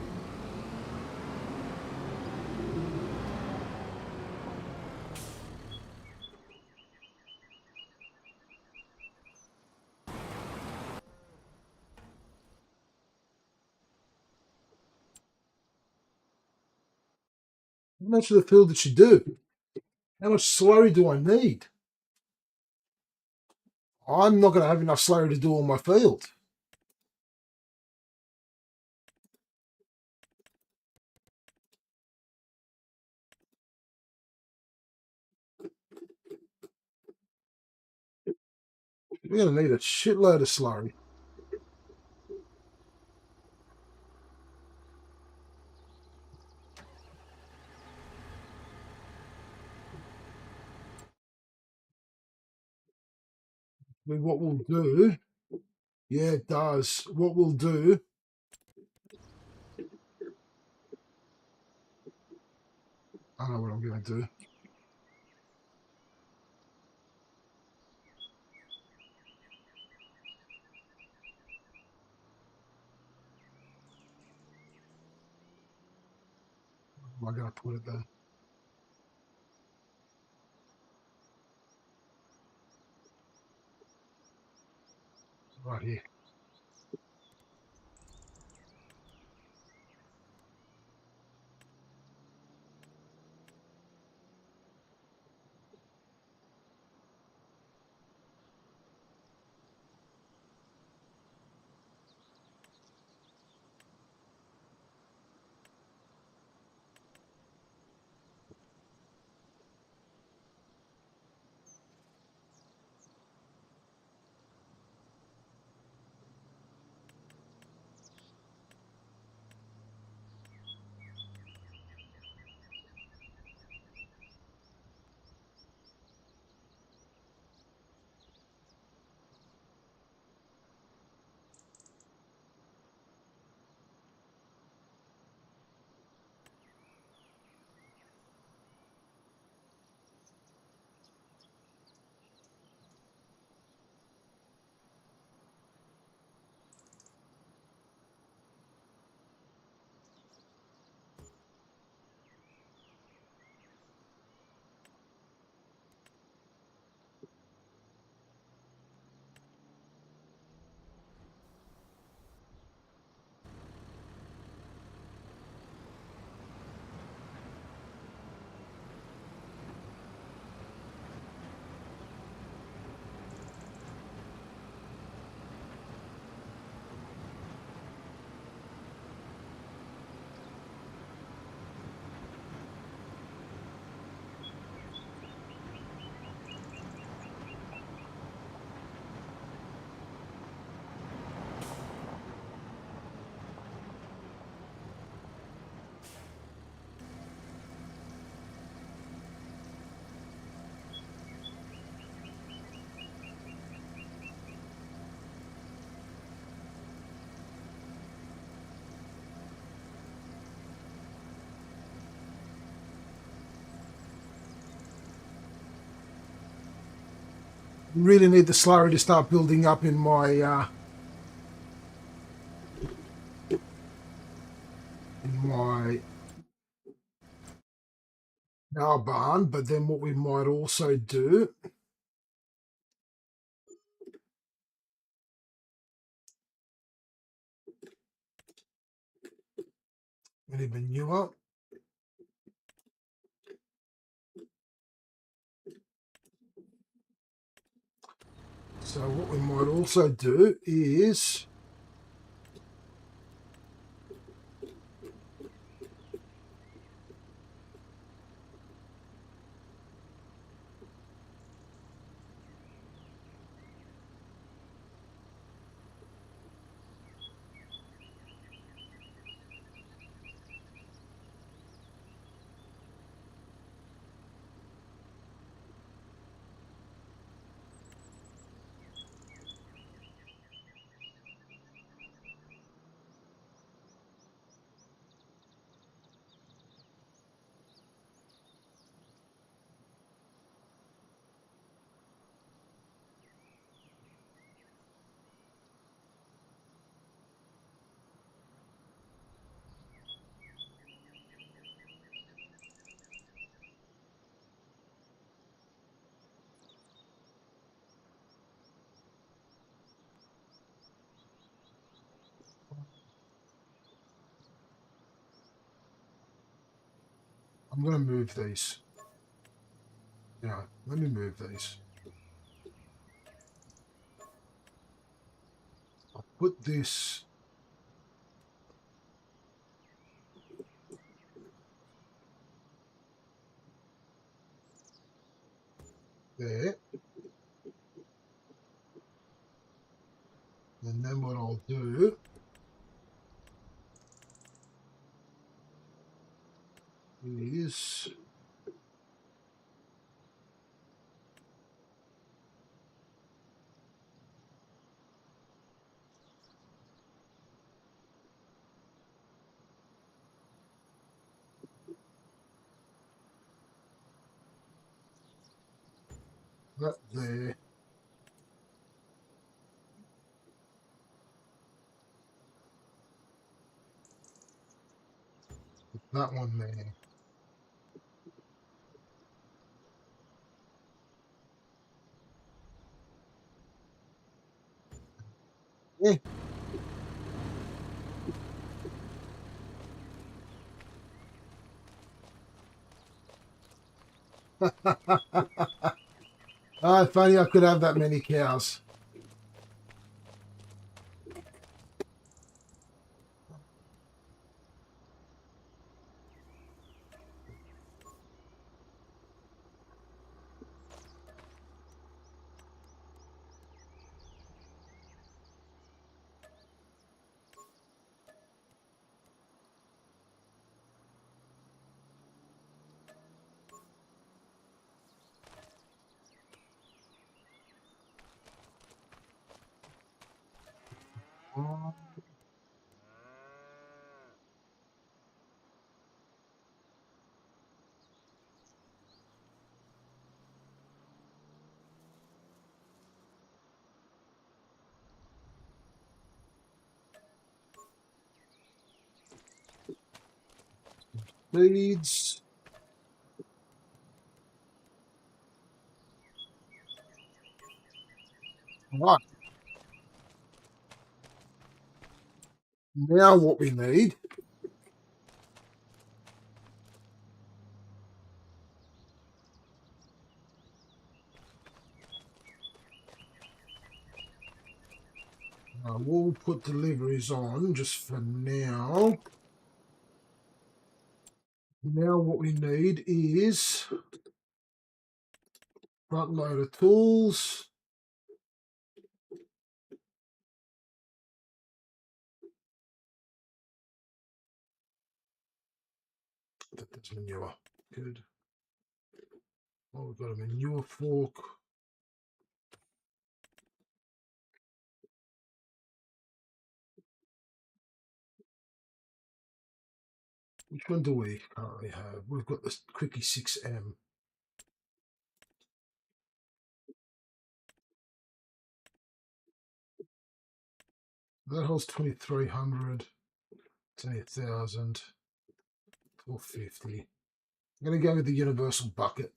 How much of the field did she do? How much slurry do I need? I'm not going to have enough slurry to do all my field. We're going to need a shitload of slurry. Then what we'll do, yeah, it does. What we'll do, I know what I'm going to do. Am I going to put it there? Right here. Really need the slurry to start building up in my our barn. But then what we might also do, we need manure. So what we might also do is I'm going to move these. Yeah, let me move these. I'll put this there. And then what I'll do is that there. Put that one there. Yeah. Ah, if only I could have that many cows. Seeds. Right. Now what we need we'll put deliveries on just for now. Now what we need is front load of tools. That's manure. Good. Oh, we've got a manure fork. Which one do we currently have? We've got the Quickie 6M. That holds 2,300, 10,000, 450. I'm going to go with the universal bucket.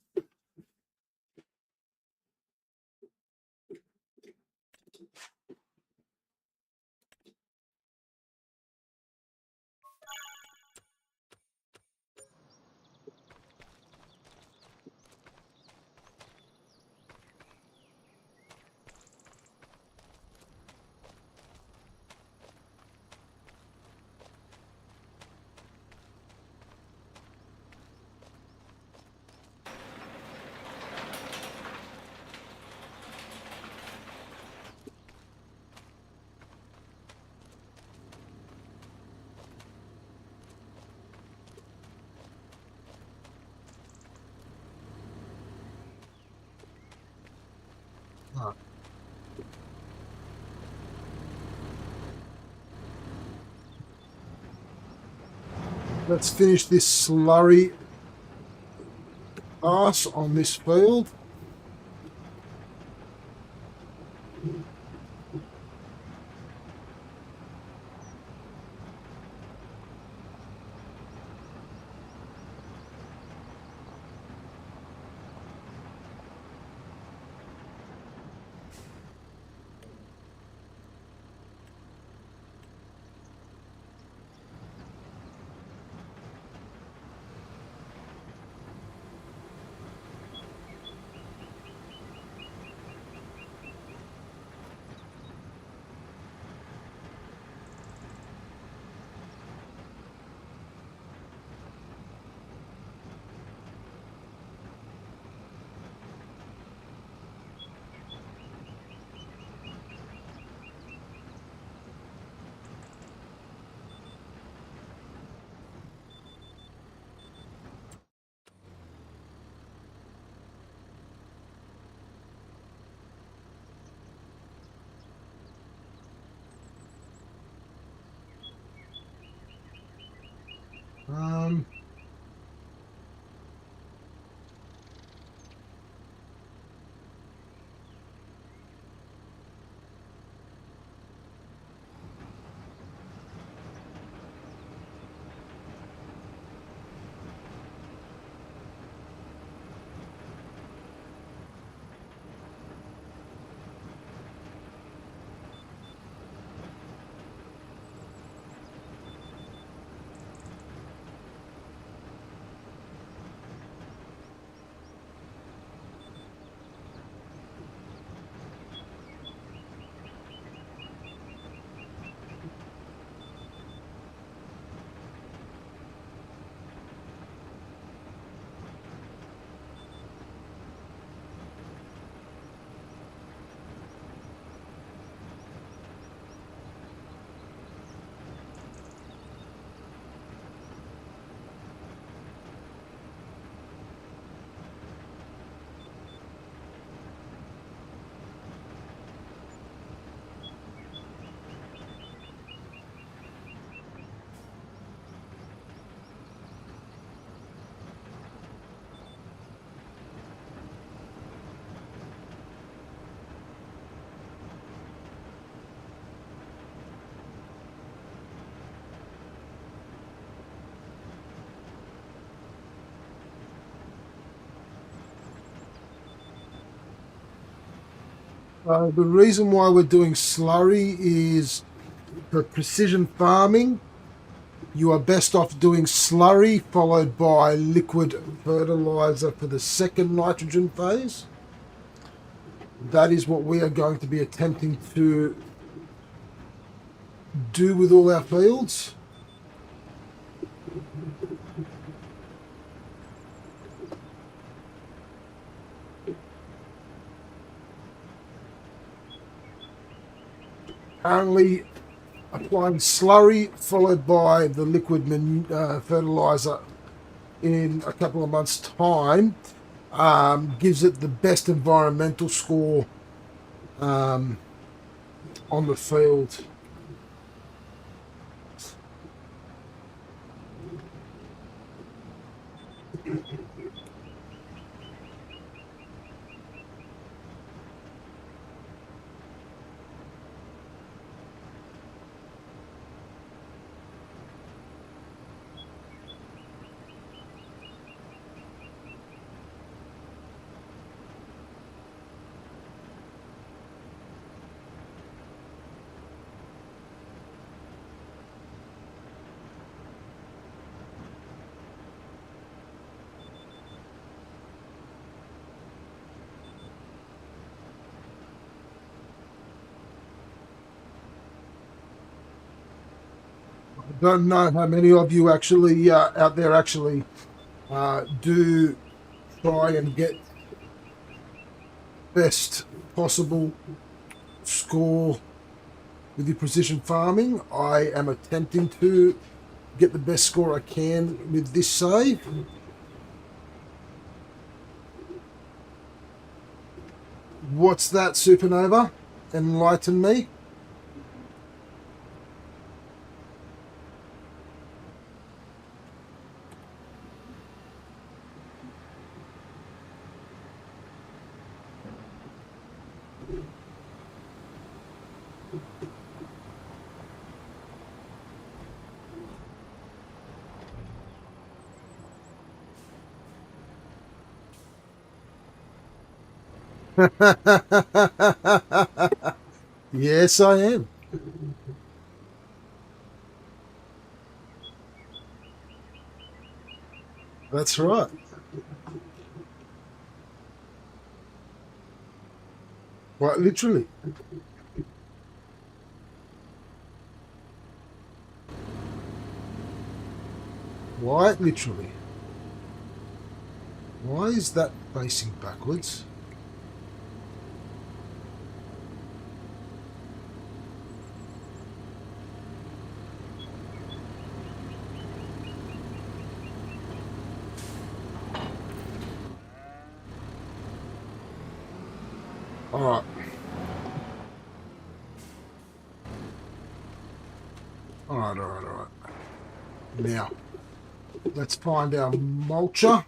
Ah. Let's finish this slurry pass on this field. Um, the reason why we're doing slurry is for precision farming. You are best off doing slurry followed by liquid fertilizer for the second nitrogen phase. That is what we are going to be attempting to do with all our fields. Currently applying slurry followed by the liquid fertilizer in a couple of months' time gives it the best environmental score on the field. Don't know how many of you actually out there actually do try and get best possible score with your precision farming. I am attempting to get the best score I can with this save. What's that, Supernova? Enlighten me. Yes, I am. That's right. Quite literally. Quite literally. Why is that facing backwards? All right. All right, all right, all right. Now, let's find our mulcher.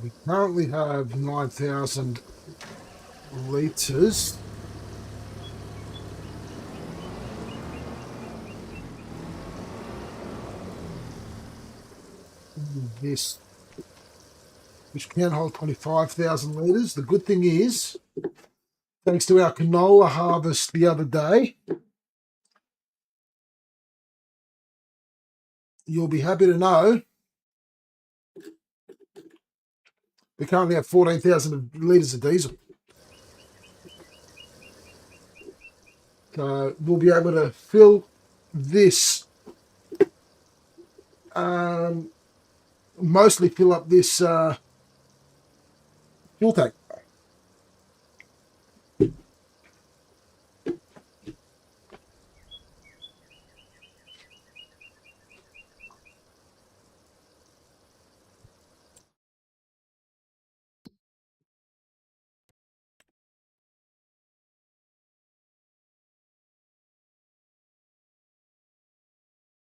We currently have 9,000 litres. This, which can hold 25,000 litres. The good thing is, thanks to our canola harvest the other day, you'll be happy to know we currently have 14,000 litres of diesel. So we'll be able to fill this, mostly fill up this fuel tank.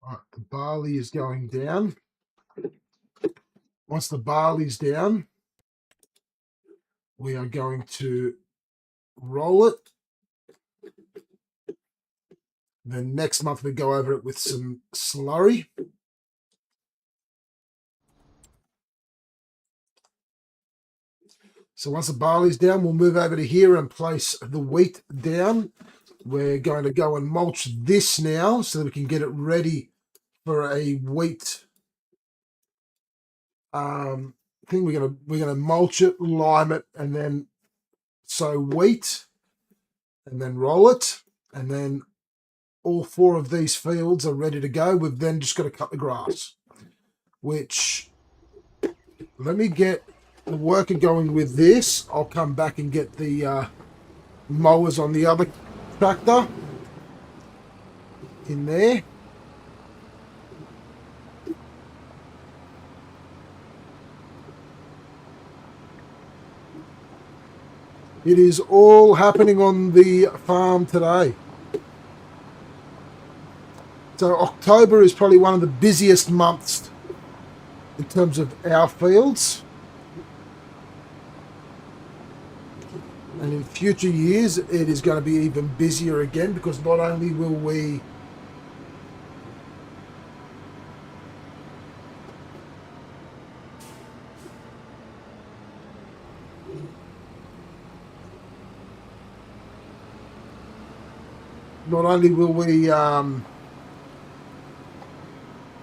Right, the barley is going down. Once the barley's down, we are going to roll it. Then next month we go over it with some slurry. So once the barley's down, we'll move over to here and place the wheat down. We're going to go and mulch this now so that we can get it ready for a wheat thing. We're gonna mulch it, lime it, and then sow wheat, and then roll it, and then all 4 of these fields are ready to go. We've then just got to cut the grass, which, let me get the worker going with this. I'll come back and get the mowers on the other tractor. in there. It is all happening on the farm today. So October is probably one of the busiest months in terms of our fields. And in future years, it is going to be even busier again, because not only will we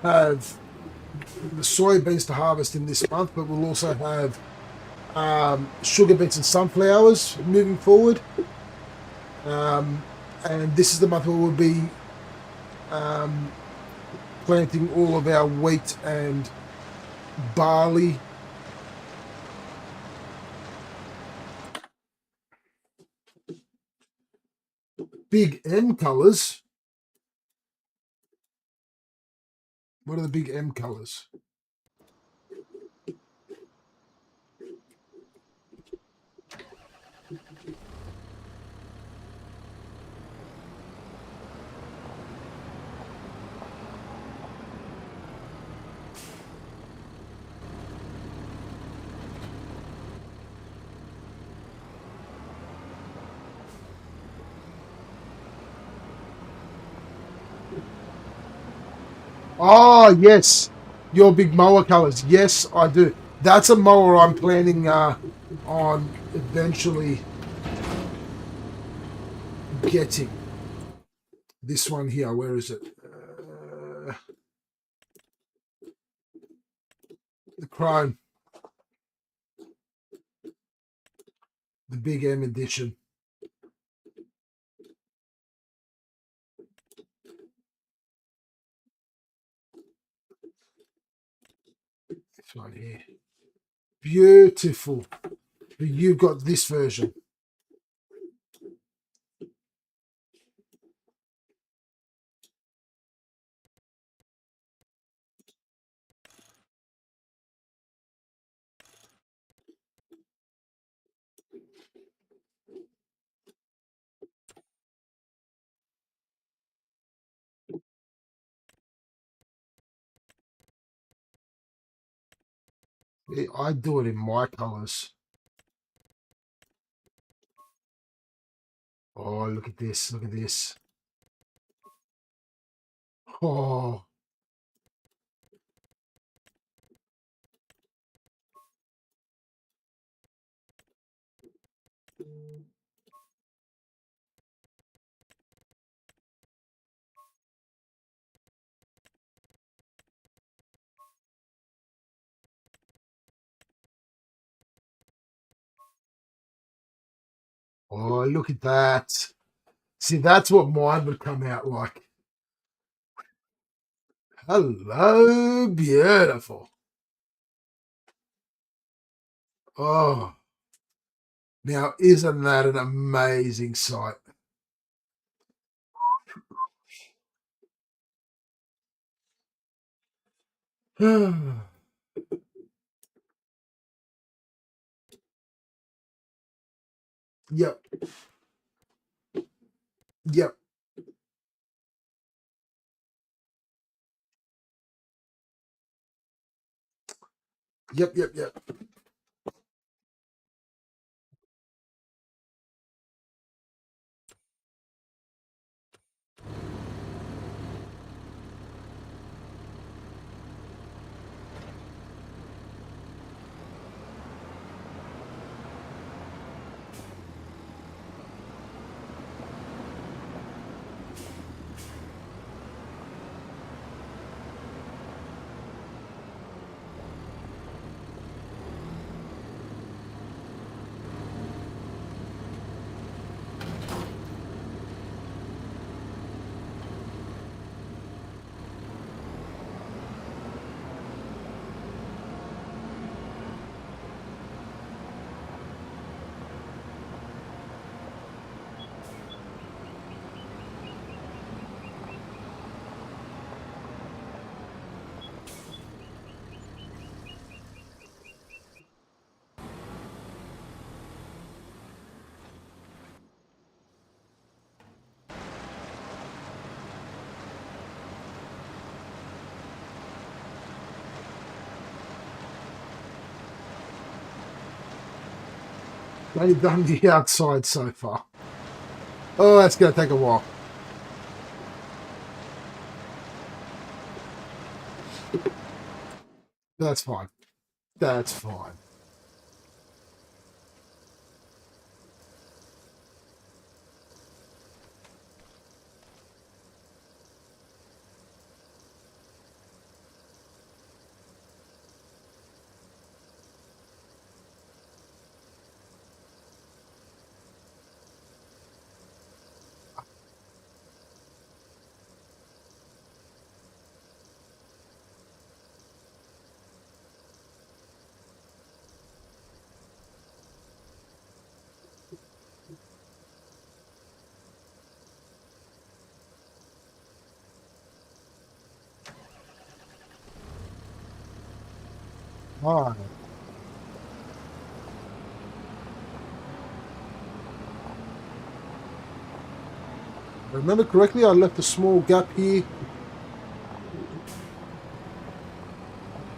have the soybeans to harvest in this month, but we'll also have sugar beets and sunflowers moving forward. And this is the month where we'll be planting all of our wheat and barley. Big M colours. What are the big M colours? Oh, yes. Your big mower colours. Yes, I do. That's a mower I'm planning on eventually getting. This one here, where is it? The Chrome. The Big M edition. This one here. Beautiful. But you've got this version. I do it in my colours. Oh, look at this. Look at this. Oh. Oh, look at that. See, that's what mine would come out like. Hello, beautiful. Oh. Now, isn't that an amazing sight? Yep. Yep. Yep. Yep. Yep. Only done the outside so far. Oh, that's going to take a while. That's fine. That's fine. All right. Remember correctly, I left a small gap here.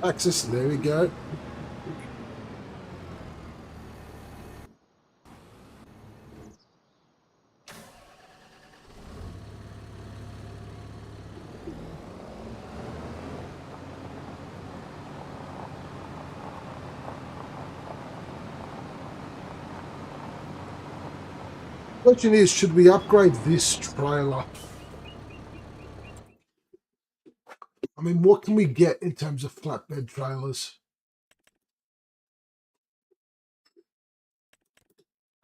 Access, there we go. Question is, should we upgrade this trailer? I mean, what can we get in terms of flatbed trailers?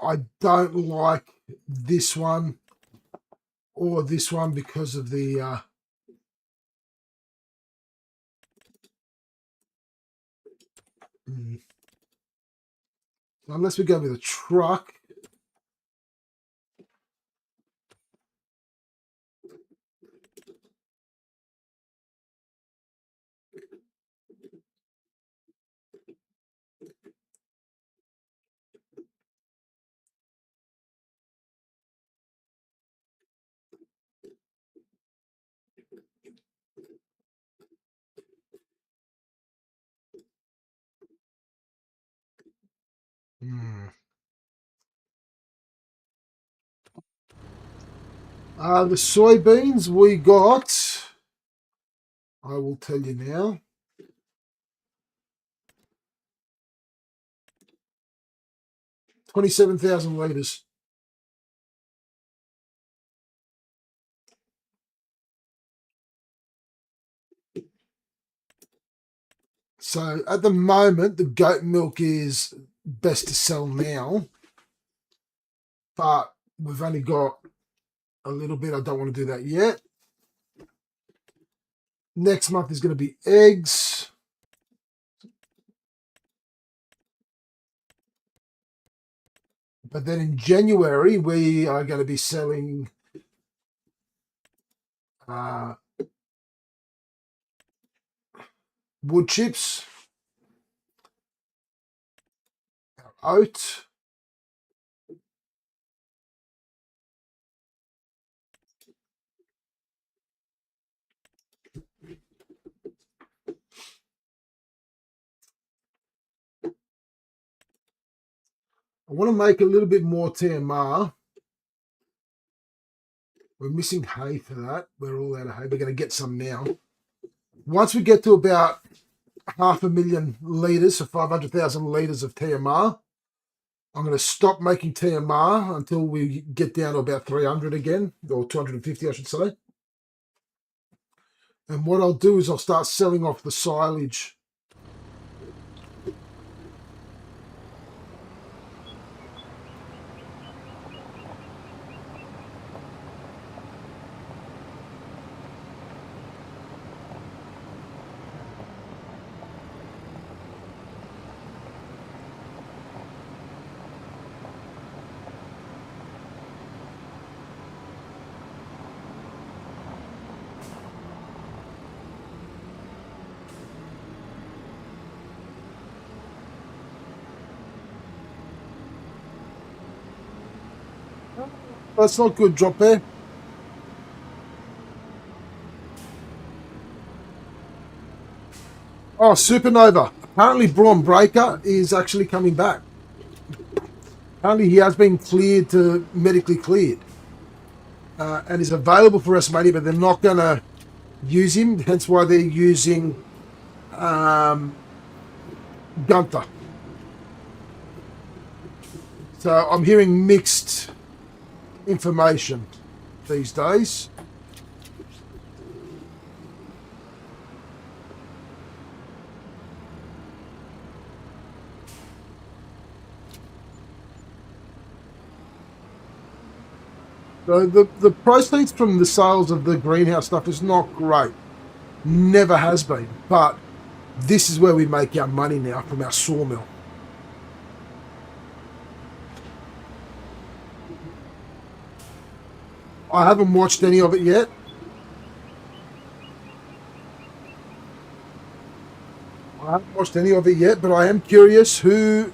I don't like this one or this one because of the unless we go with a truck. Hmm. The soybeans we got, I will tell you now. 27,000 litres. So at the moment, the goat milk is best to sell now, but we've only got a little bit. I don't want to do that yet. Next month is going to be eggs. But then in January, we are going to be selling wood chips, oat, I want to make a little bit more TMR. We're missing hay for that. We're all out of hay. We're going to get some now. Once we get to about 500,000 litres, so 500,000 litres of TMR, I'm going to stop making TMR until we get down to about 300 again, or 250, I should say. And what I'll do is I'll start selling off the silage. That's not good, drop there. Oh, Supernova. Apparently Braun Breaker is actually coming back. Apparently, he has been cleared to medically cleared, and is available for WrestleMania, but they're not going to use him. Hence why they're using Gunther. So I'm hearing mixed information these days. So the proceeds from the sales of the greenhouse stuff is not great. Never has been. But this is where we make our money now, from our sawmill. I haven't watched any of it yet. But I am curious who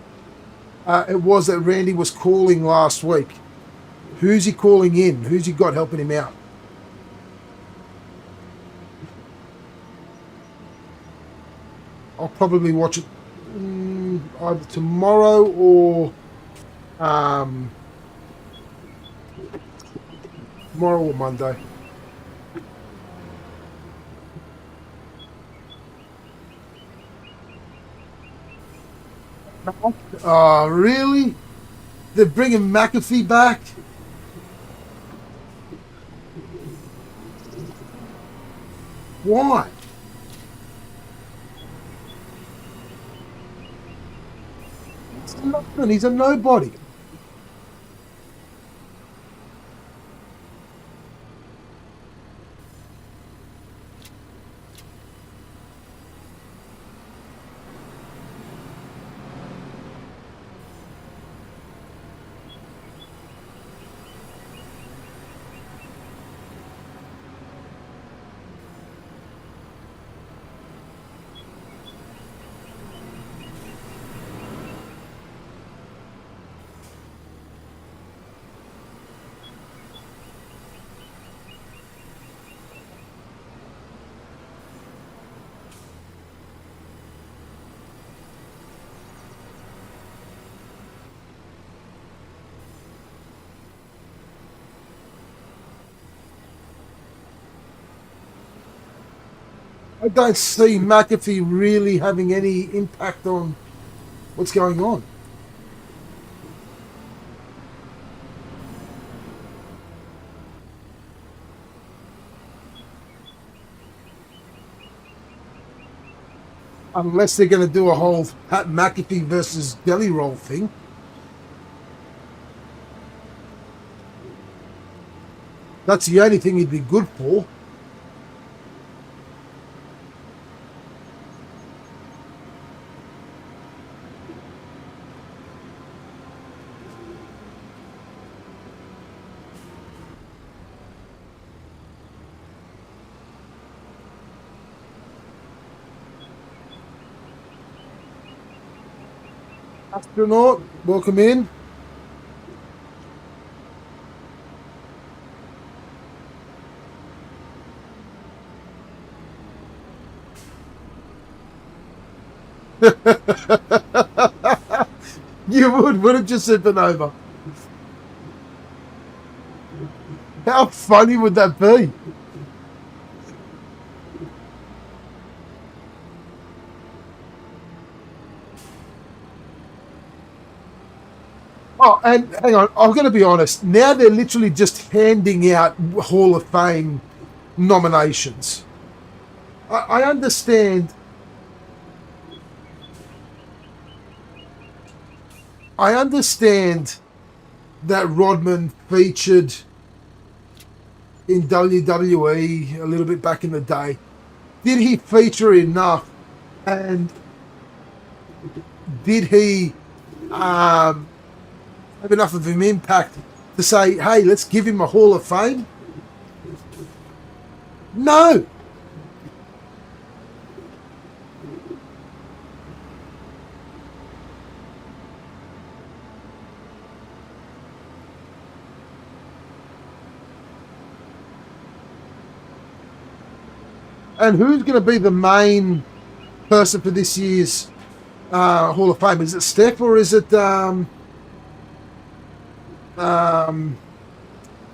it was that Randy was calling last week. Who's he calling in? Who's he got helping him out? I'll probably watch it either tomorrow or Monday. Oh, really? They're bringing McAfee back? Why? It's nothing. He's a nobody. I don't see McAfee really having any impact on what's going on. Unless they're going to do a whole Pat McAfee versus Deli Roll thing. That's the only thing he'd be good for. Astronaut, welcome in. You wouldn't you, Supernova? How funny would that be? Oh, and hang on, I'm going to be honest. Now they're literally just handing out Hall of Fame nominations. I understand. I understand that Rodman featured in WWE a little bit back in the day. Did he feature enough? And did he have enough of an impact to say, hey, let's give him a Hall of Fame? No. And who's going to be the main person for this year's Hall of Fame? Is it Steph or is it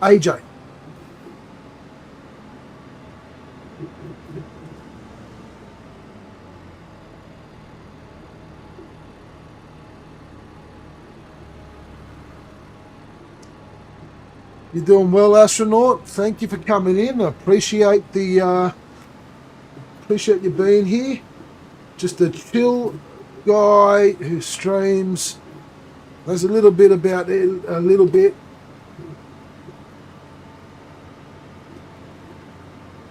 AJ. You're doing well, astronaut. Thank you for coming in. I appreciate appreciate you being here. Just a chill guy who streams. There's a little bit about it, a little bit.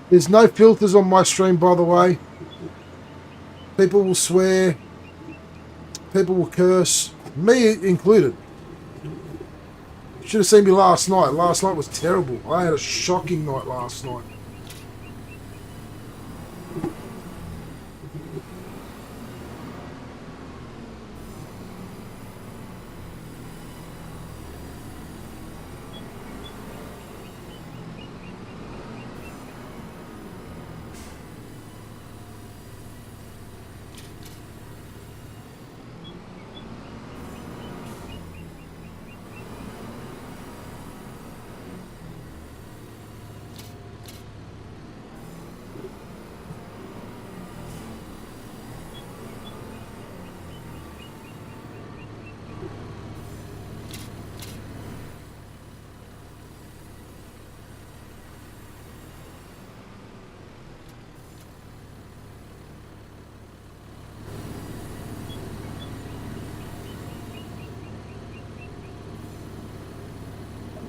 There's no filters on my stream, by the way. People will swear. People will curse. Me included. Should have seen me last night. Last night was terrible. I had a shocking night last night.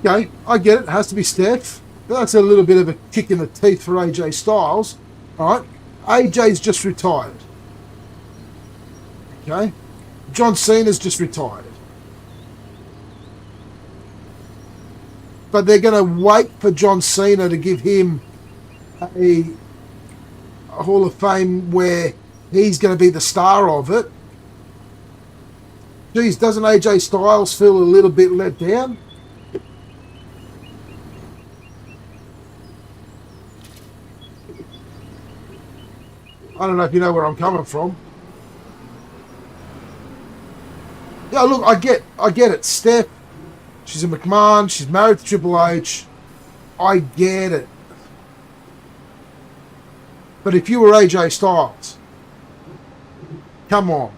Okay, I get it. It has to be Steph. But that's a little bit of a kick in the teeth for AJ Styles. All right. AJ's just retired. Okay. John Cena's just retired. But they're going to wait for John Cena to give him a Hall of Fame where he's going to be the star of it. Geez, doesn't AJ Styles feel a little bit let down? I don't know if you know where I'm coming from. Yeah, look, I get it. Steph, she's a McMahon. She's married to Triple H. I get it. But if you were AJ Styles, come on.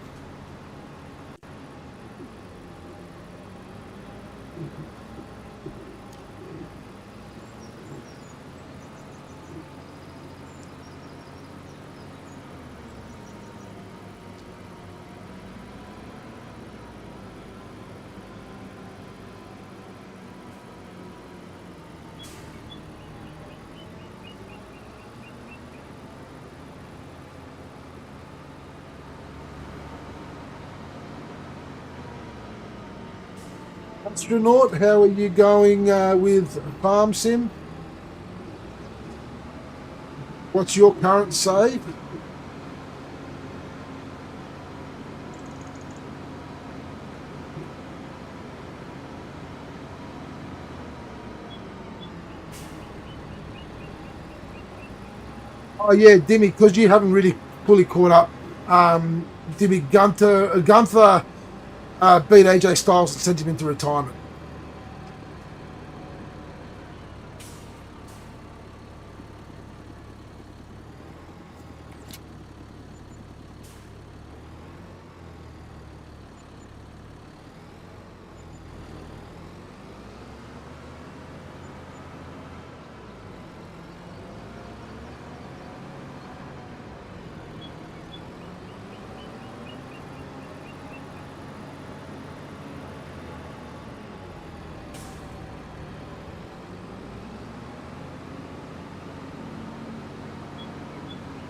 Astronaut, how are you going with Farm Sim? What's your current save? Oh yeah, Dimmy, because you haven't really fully caught up. Dimmy, Gunther beat AJ Styles and sent him into retirement.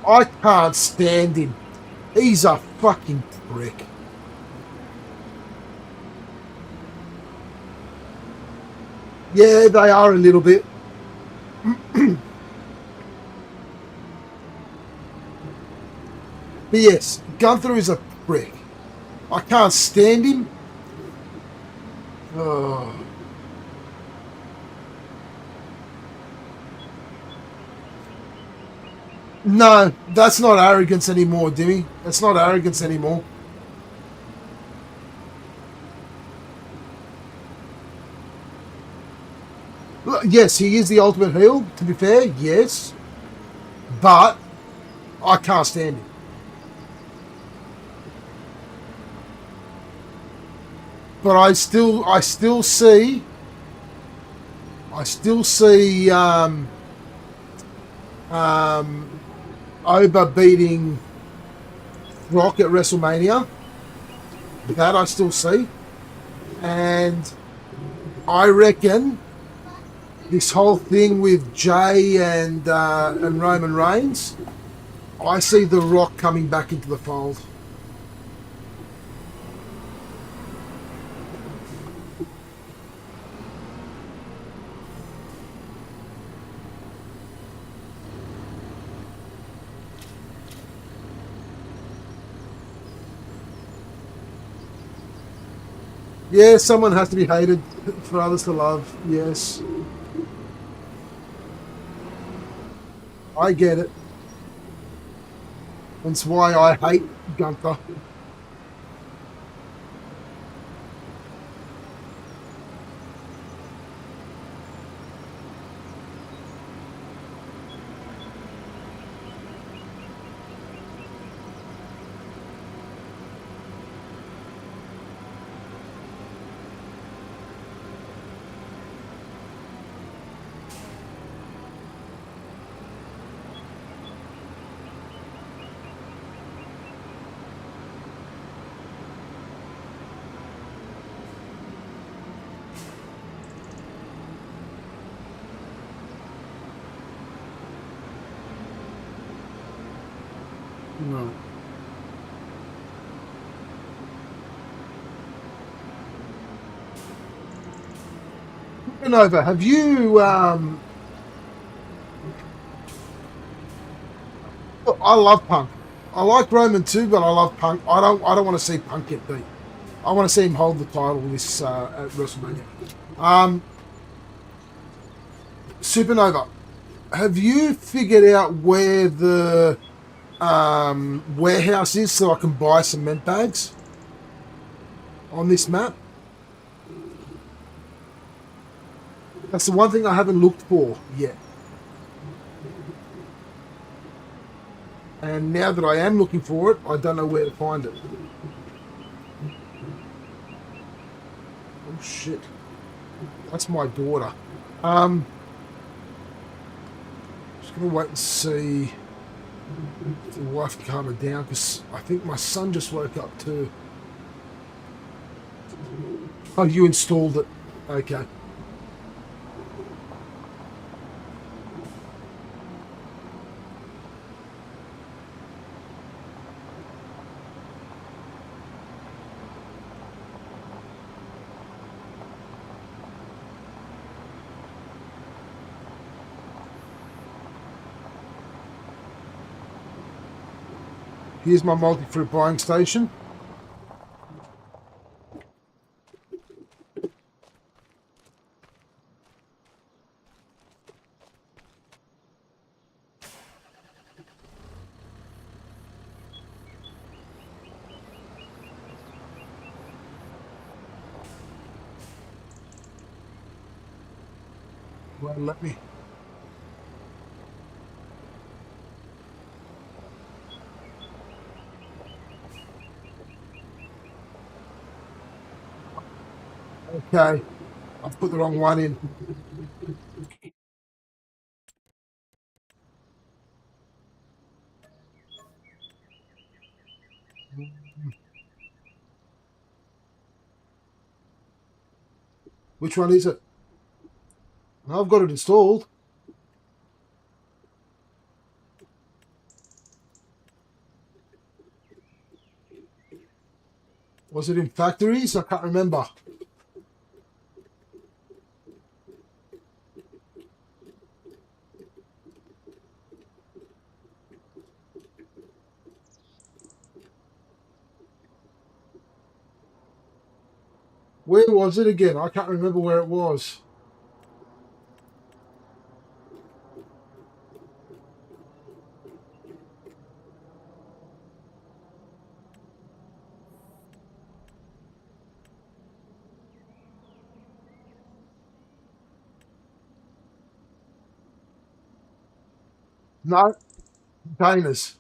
I can't stand him. He's a fucking prick. Yeah, they are a little bit. But yes, Gunther is a prick. I can't stand him. Oh. No, that's not arrogance anymore, Dimmy. That's not arrogance anymore. Yes, he is the ultimate heel, to be fair, yes. But I can't stand him. But I still see Oba beating Rock at WrestleMania. That I still see. And I reckon this whole thing with Jay and Roman Reigns, I see The Rock coming back into the fold. Yeah, someone has to be hated for others to love. Yes, I get it. That's why I hate Gunther. No. Nova, have you? Look, I love Punk. I like Roman too, but I love Punk. I don't want to see Punk get beat. I want to see him hold the title this at WrestleMania. Um, Supernova, have you figured out where the warehouse is so I can buy cement bags on this map? That's the one thing I haven't looked for yet. And now that I am looking for it, I don't know where to find it. Oh shit. That's my daughter. Just gonna wait and see if the wife can calm her down because I think my son just woke up too. Oh, you installed it. Okay. Here's my multi-fruit buying station. Well, let me. Okay. I've put the wrong one in. Which one is it? I've got it installed. Was it in factories? I can't remember. Where was it again? I can't remember where it was. No, containers.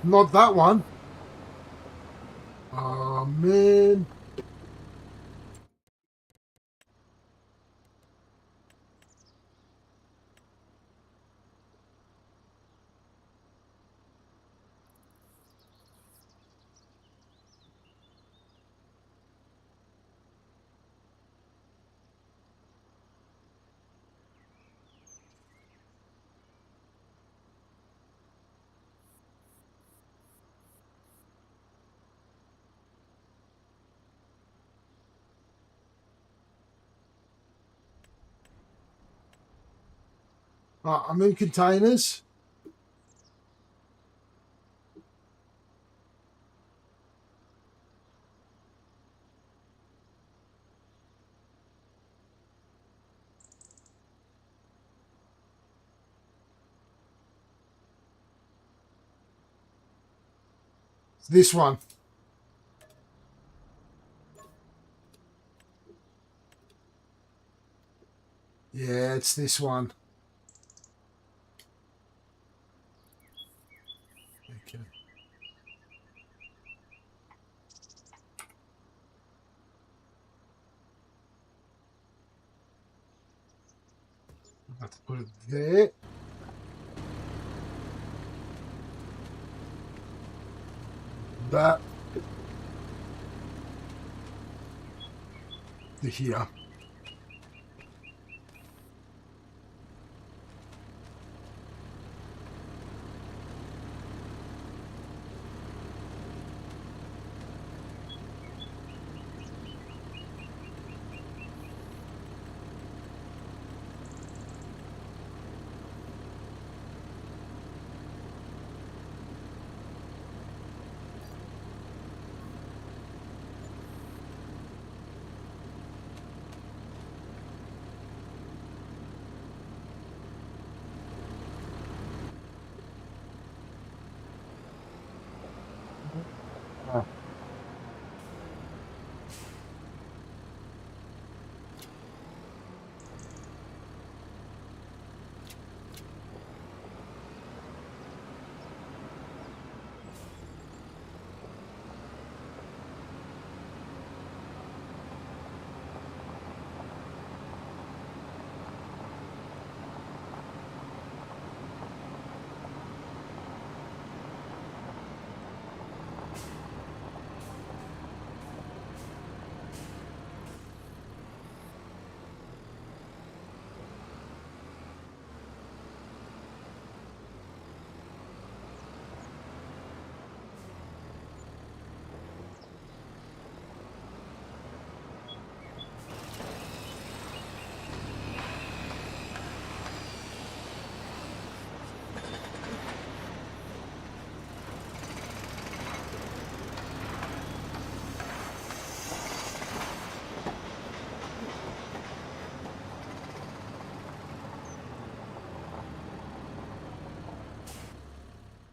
Not that one. Oh, man. I'm in containers. This one. Yeah, it's this one. Okay. I have to put it there. That to here. Ah.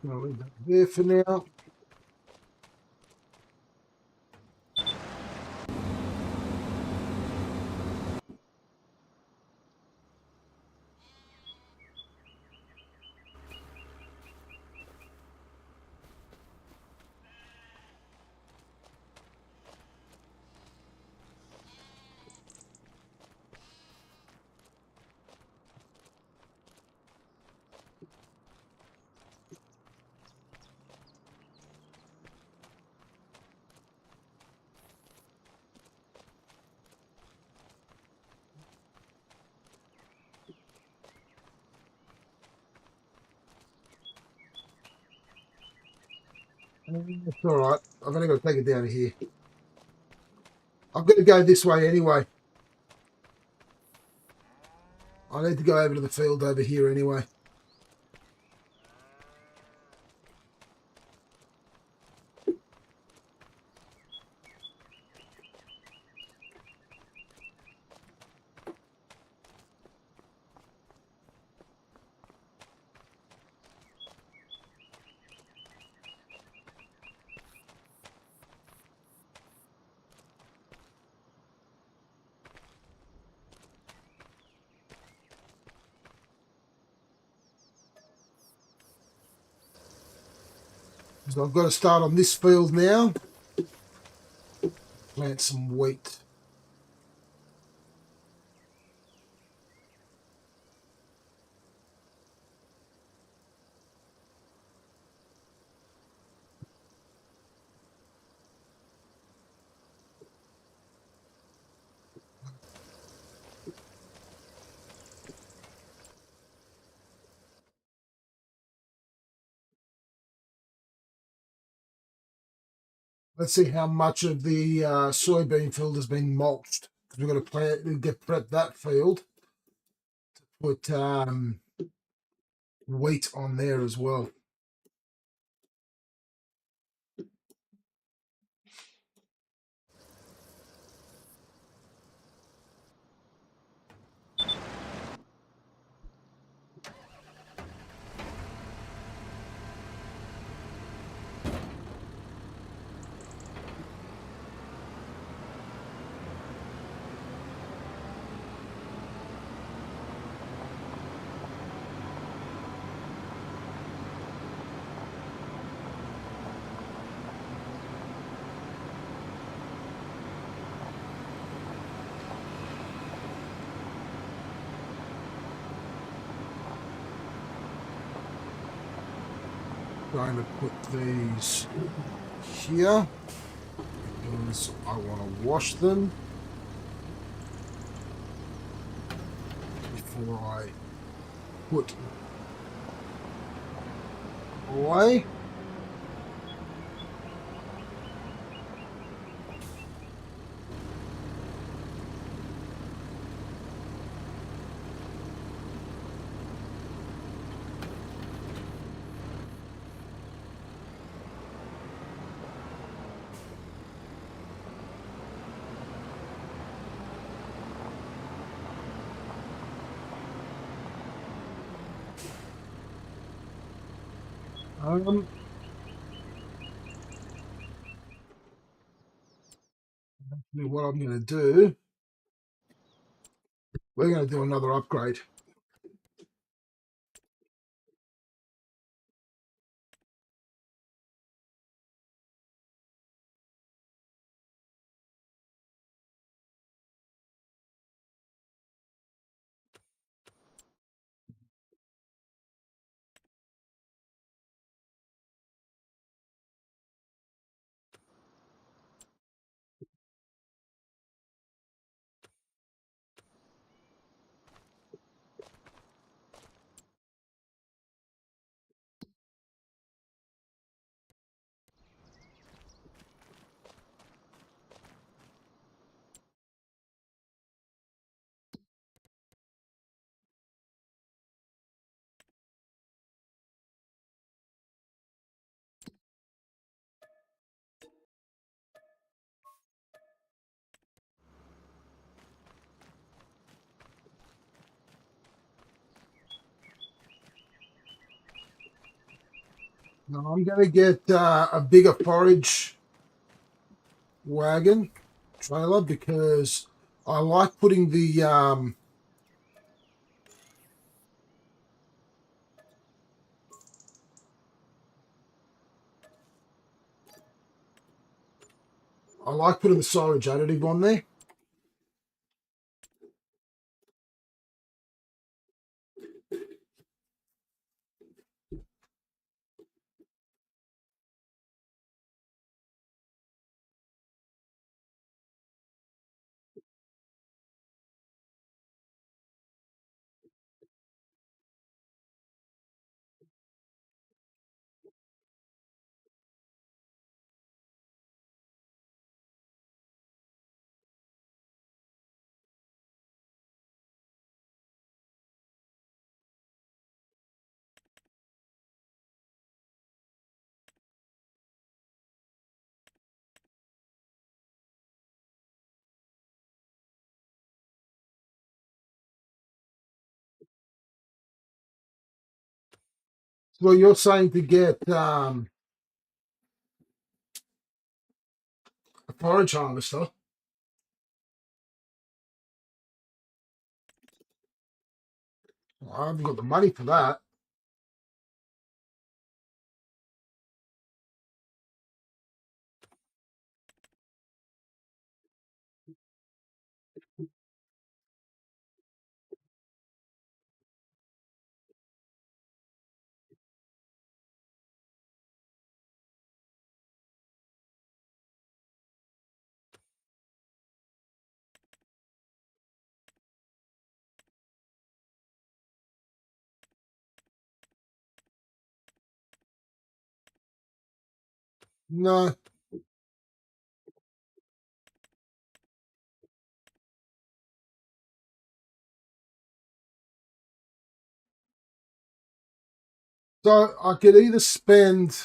I'll leave that there for now. It's all right. I've only got to take it down here. I'm going to go this way anyway. I need to go over to the field over here anyway. So I've got to start on this field now. Plant some wheat. Let's see how much of the soybean field has been mulched. Because we've got to prep that field to put wheat on there as well. Going to put these here because I want to wash them before I put away. What I'm going to do, we're going to do another upgrade. Now I'm going to get a bigger forage wagon trailer because I like putting the silage additive on there. Well, you're saying to get a forage harvester. I haven't got the money for that. No. So I could either spend,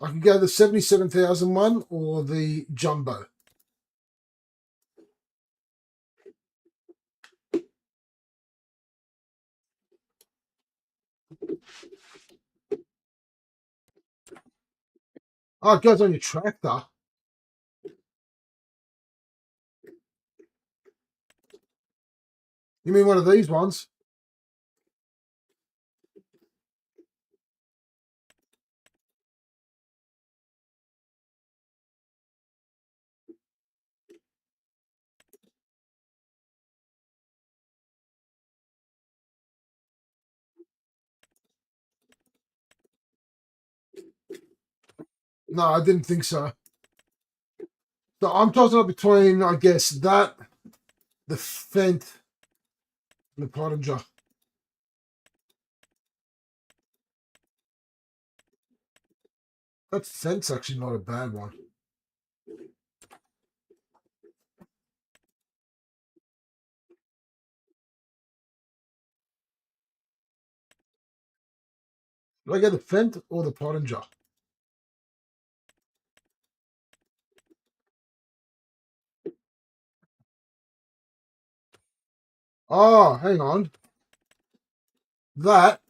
I can go the 77,000 one or the jumbo. Oh, it goes on your tractor. You mean one of these ones? No, I didn't think so. So I'm tossing up between, I guess, that, the Fent, and the Pottinger. That Fent's actually not a bad one. Do I get the Fent or the Pottinger? Oh, hang on. That,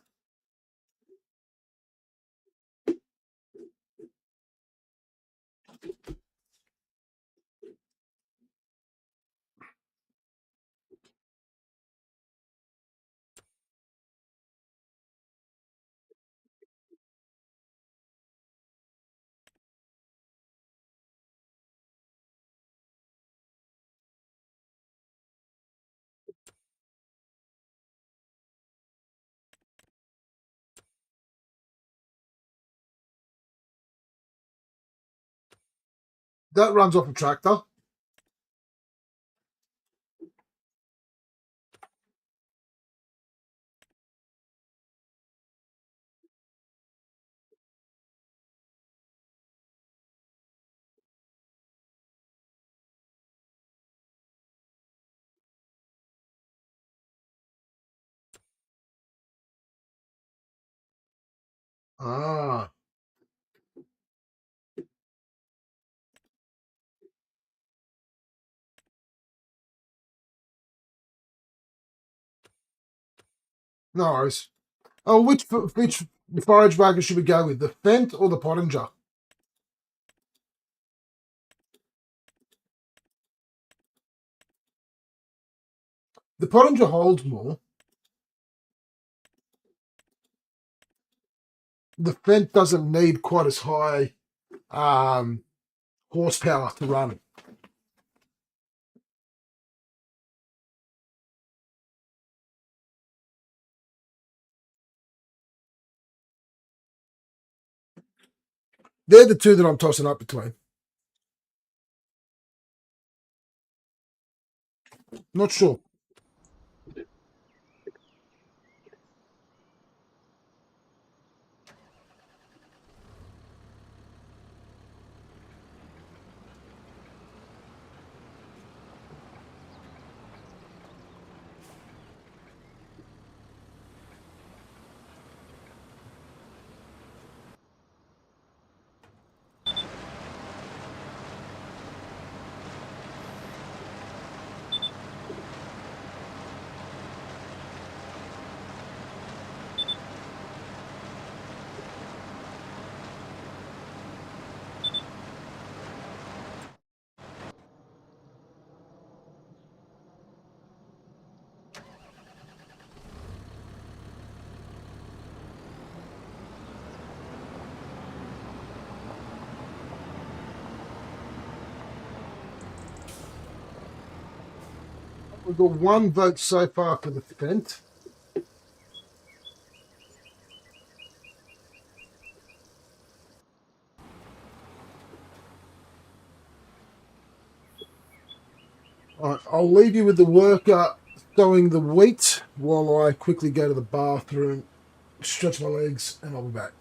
that runs off a tractor. Ah, no worries. Oh, which forage wagon should we go with? The Fent or the Pottinger? The Pottinger holds more. The Fent doesn't need quite as high horsepower to run. They're the two that I'm tossing up between. Not sure. We've got one vote so far for the Fent. All right, I'll leave you with the worker sowing the wheat while I quickly go to the bathroom, stretch my legs, and I'll be back.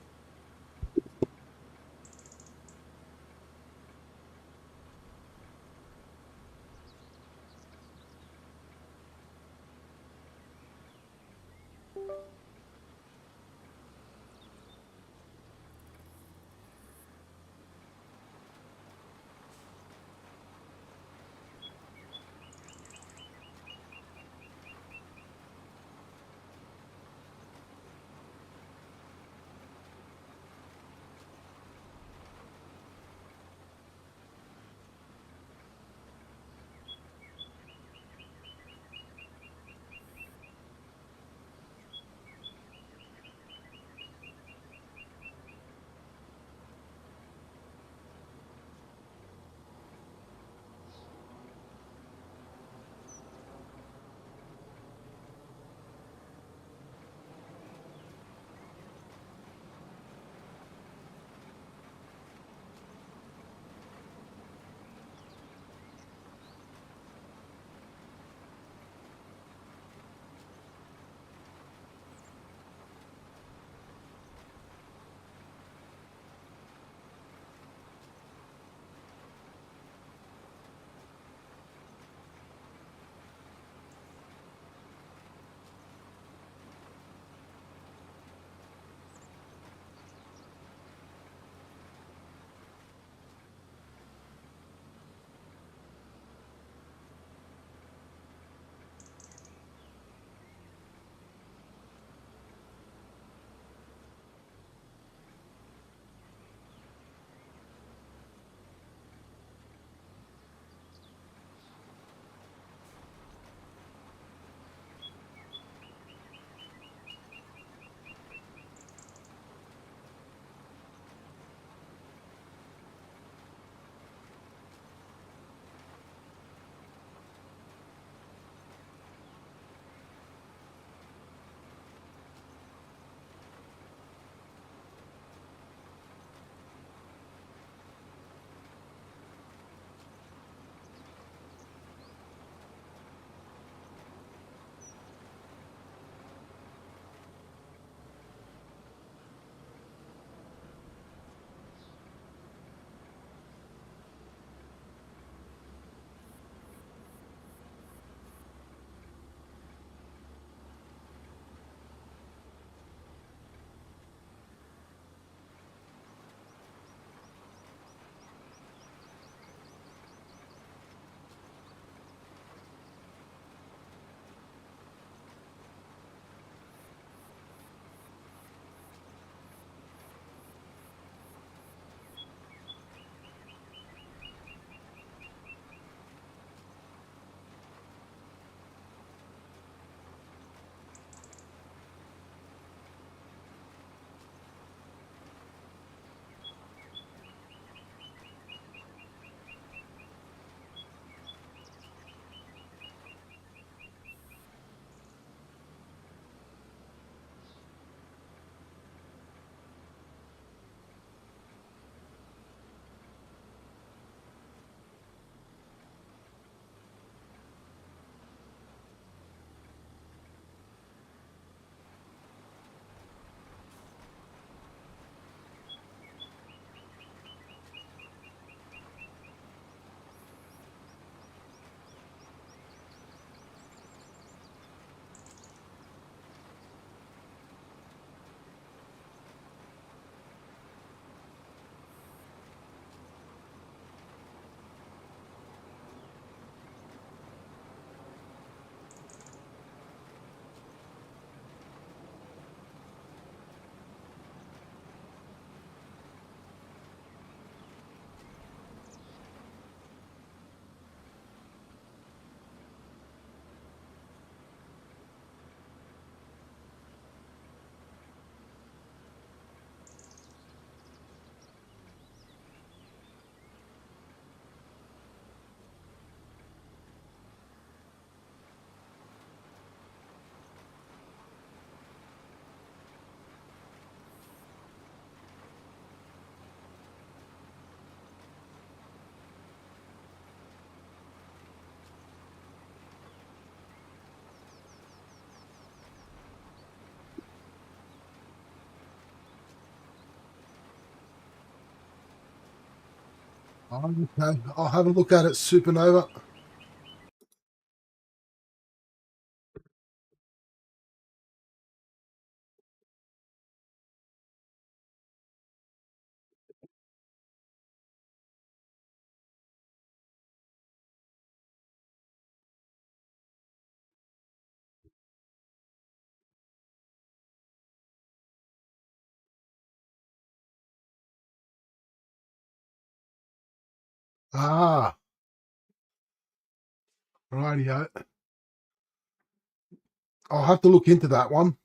Okay, I'll have a look at it, Supernova. Ah, rightio. I'll have to look into that one.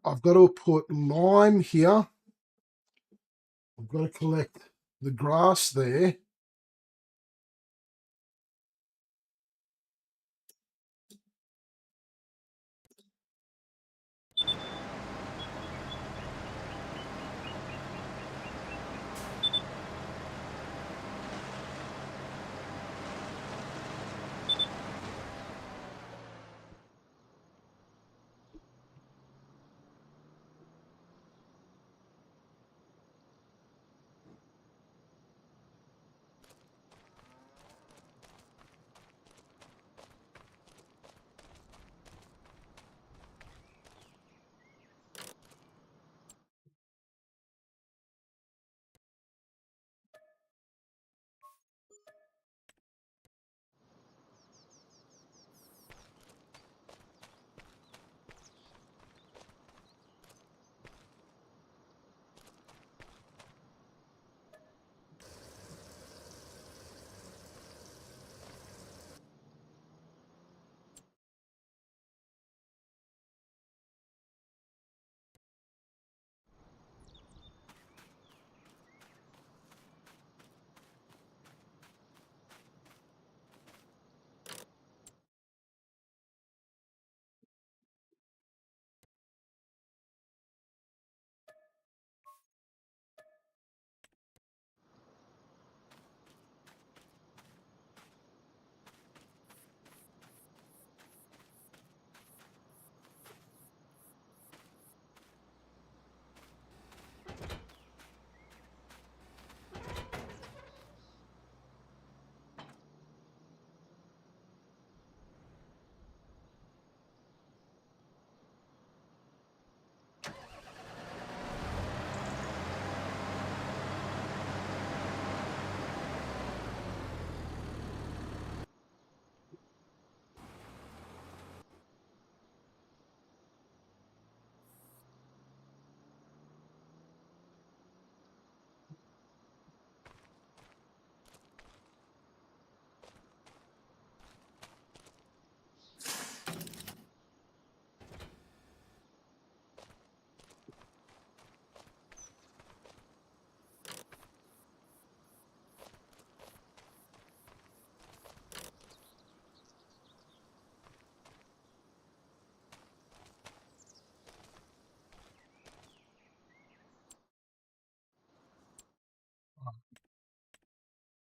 I've got to put lime here. I've got to collect the grass there.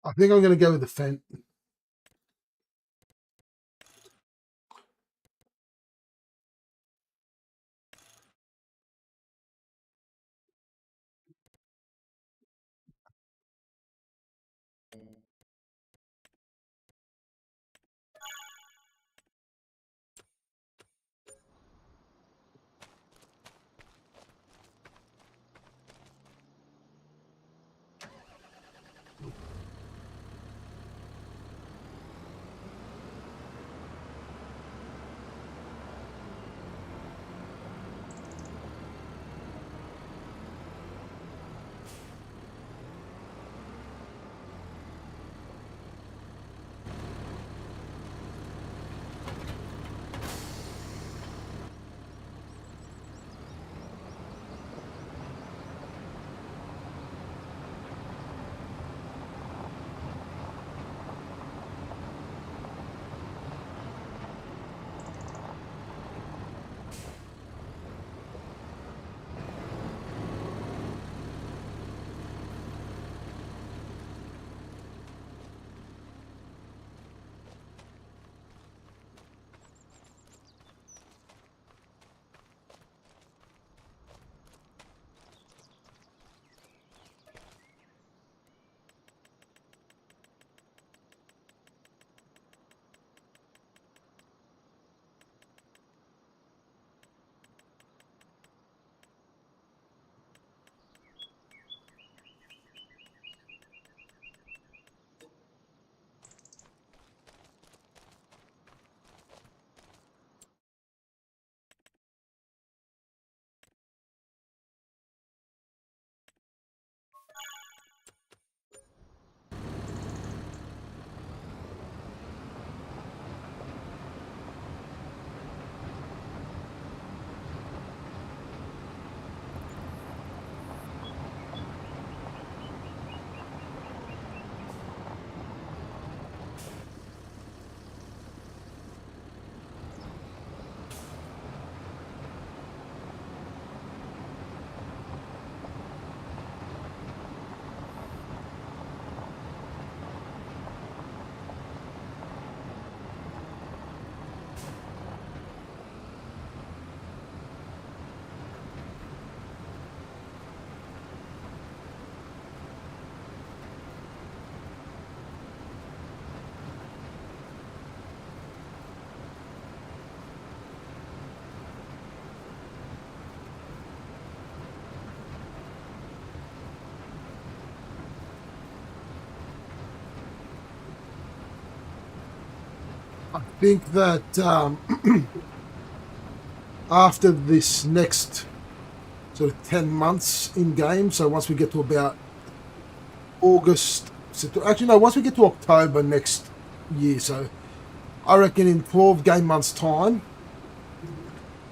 I think I'm going to go with the Fent. I think that after this next sort of 10 months in game, so once we get to about August, actually, no, once we get to October next year, so I reckon in 12 game months' time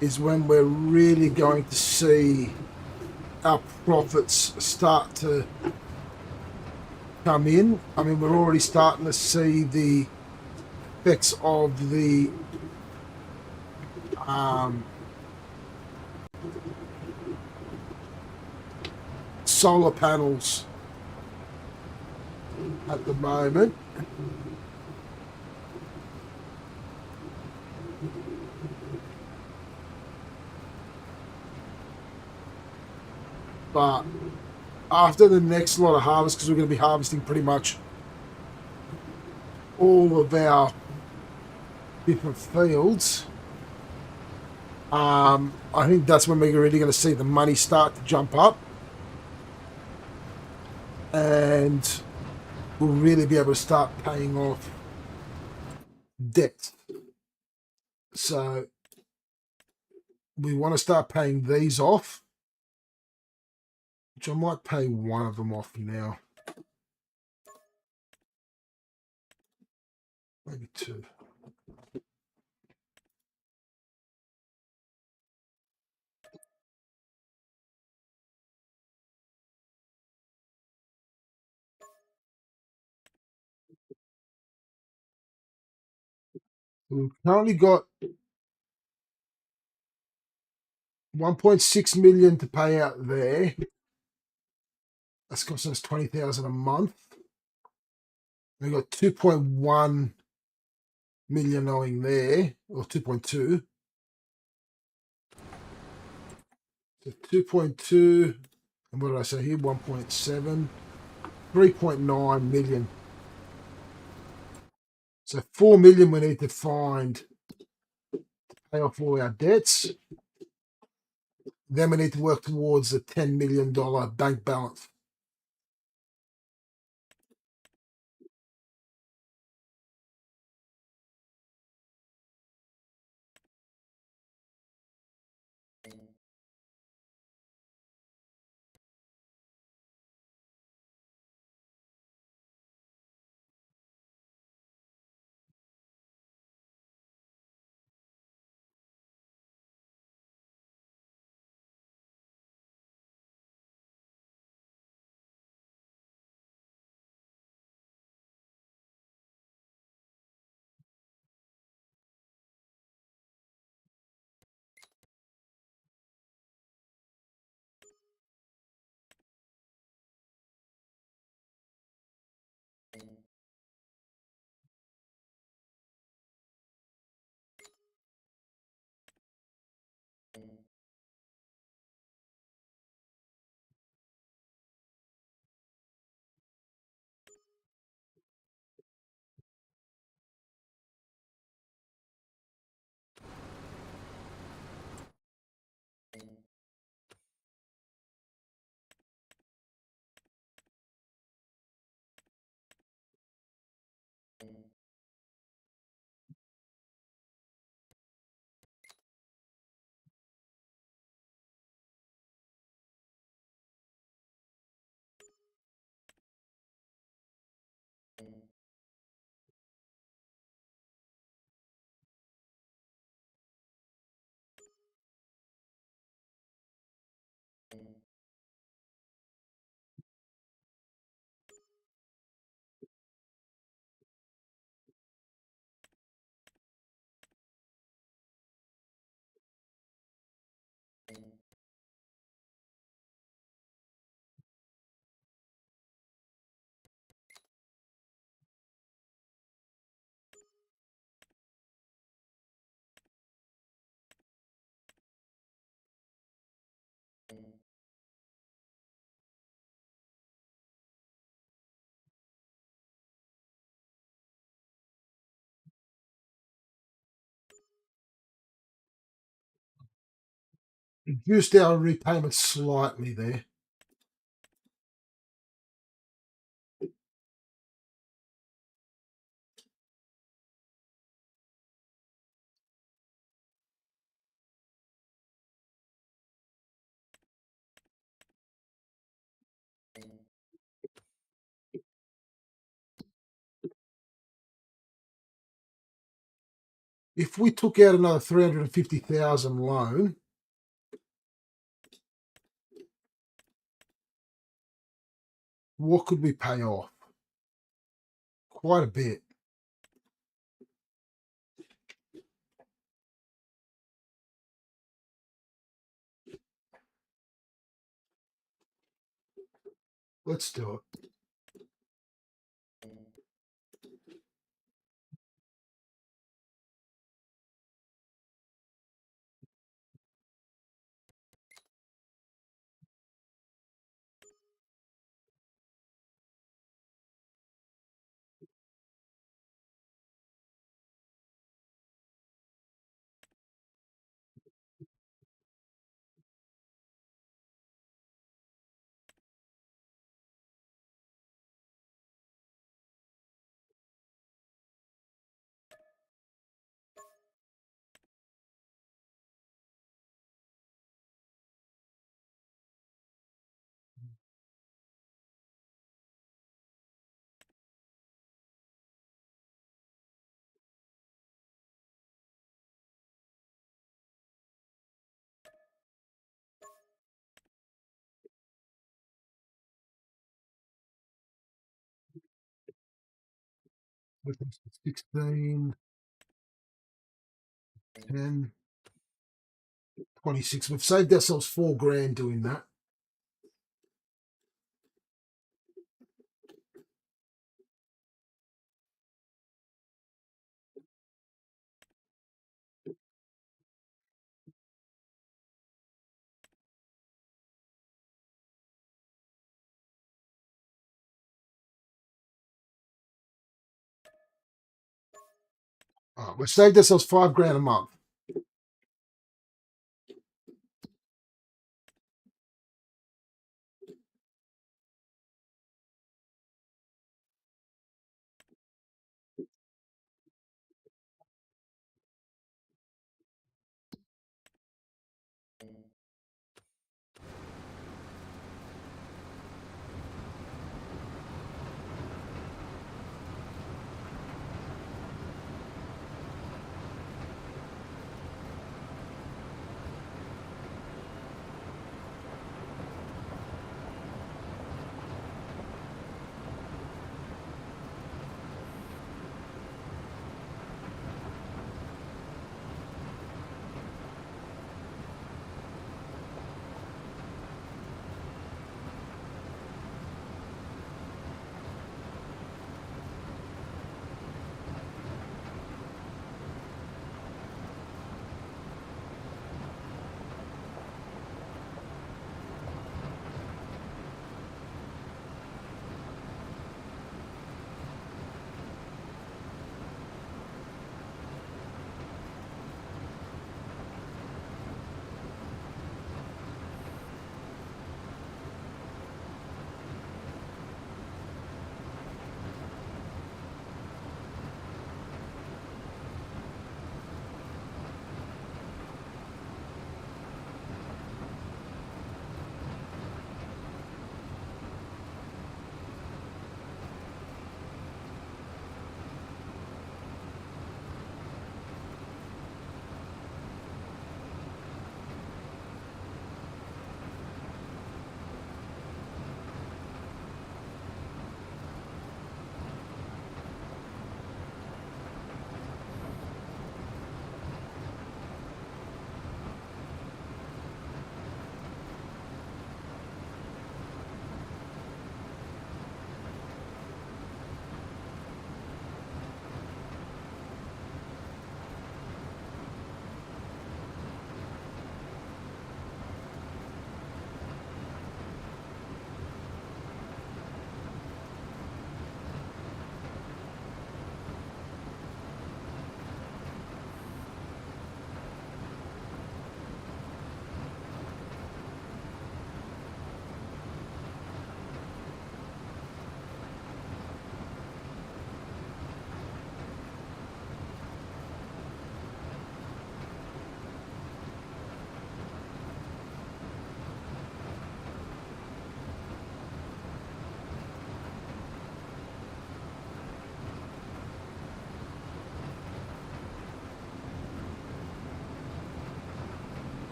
is when we're really going to see our profits start to come in. I mean, we're already starting to see the effects of the solar panels at the moment. But after the next lot of harvest, because we're going to be harvesting pretty much all of our different fields, I think that's when we're really going to see the money start to jump up, and we'll really be able to start paying off debt. So we want to start paying these off, which I might pay one of them off now. Maybe two. We've currently got 1.6 million to pay out there. That's costing us 20,000 a month. We've got 2.1 million owing there, or 2.2. So 2.2, and what did I say here? 1.7, 3.9 million. So 4 million we need to find to pay off all our debts. Then we need to work towards the $10 million bank balance. Reduced our repayment slightly there. If we took out another 350,000 loan, what could we pay off? Quite a bit. Let's do it. I think it's 16, 10, 26. We've saved ourselves $4,000 doing that. All right, we've saved ourselves $5,000 a month.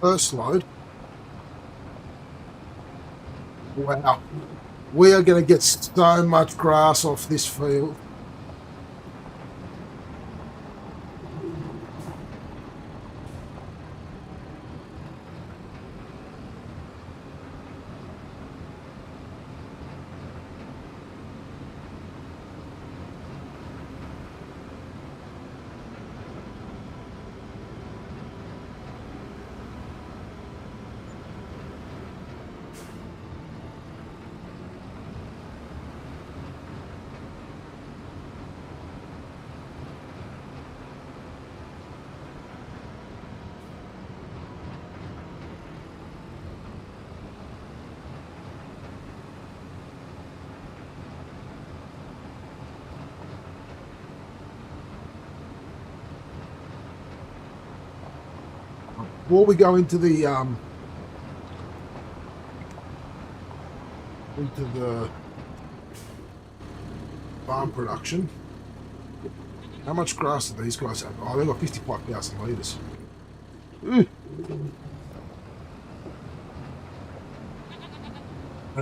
First load. Wow. We are going to get so much grass off this field. Before we go into the farm production, how much grass do these guys have? Oh, they've got 55,000 litres. Don't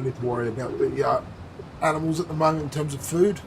need to worry about the animals at the moment in terms of food.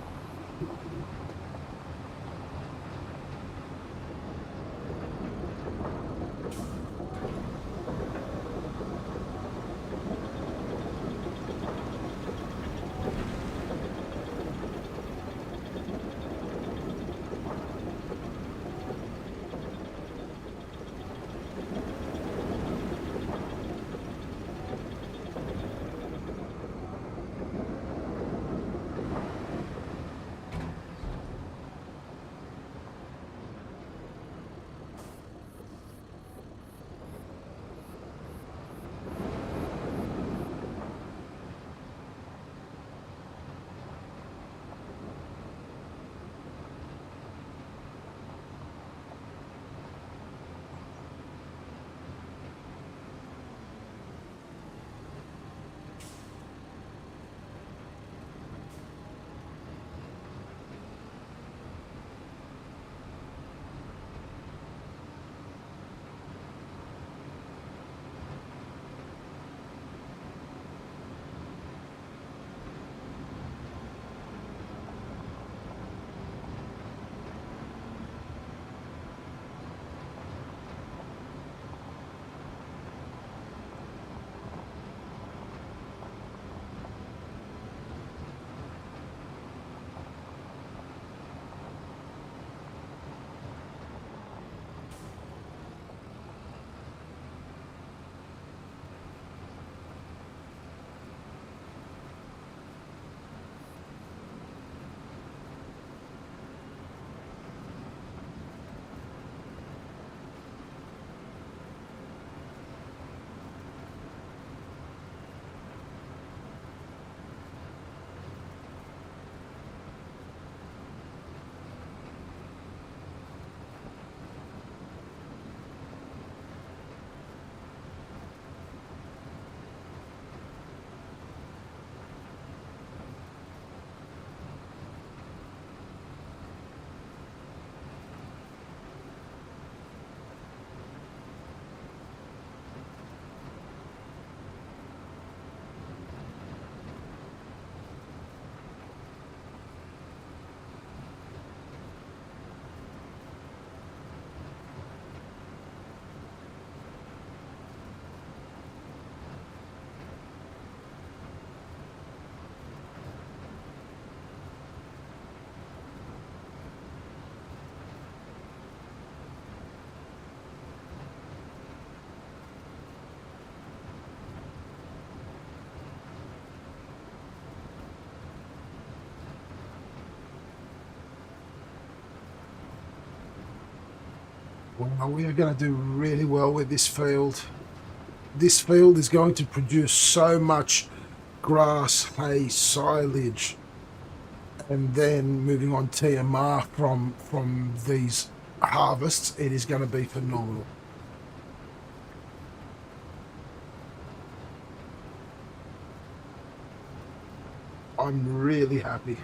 Well, we are going to do really well with this field. This field is going to produce so much grass, hay, silage, and then moving on TMR from these harvests. It is going to be phenomenal. I'm really happy.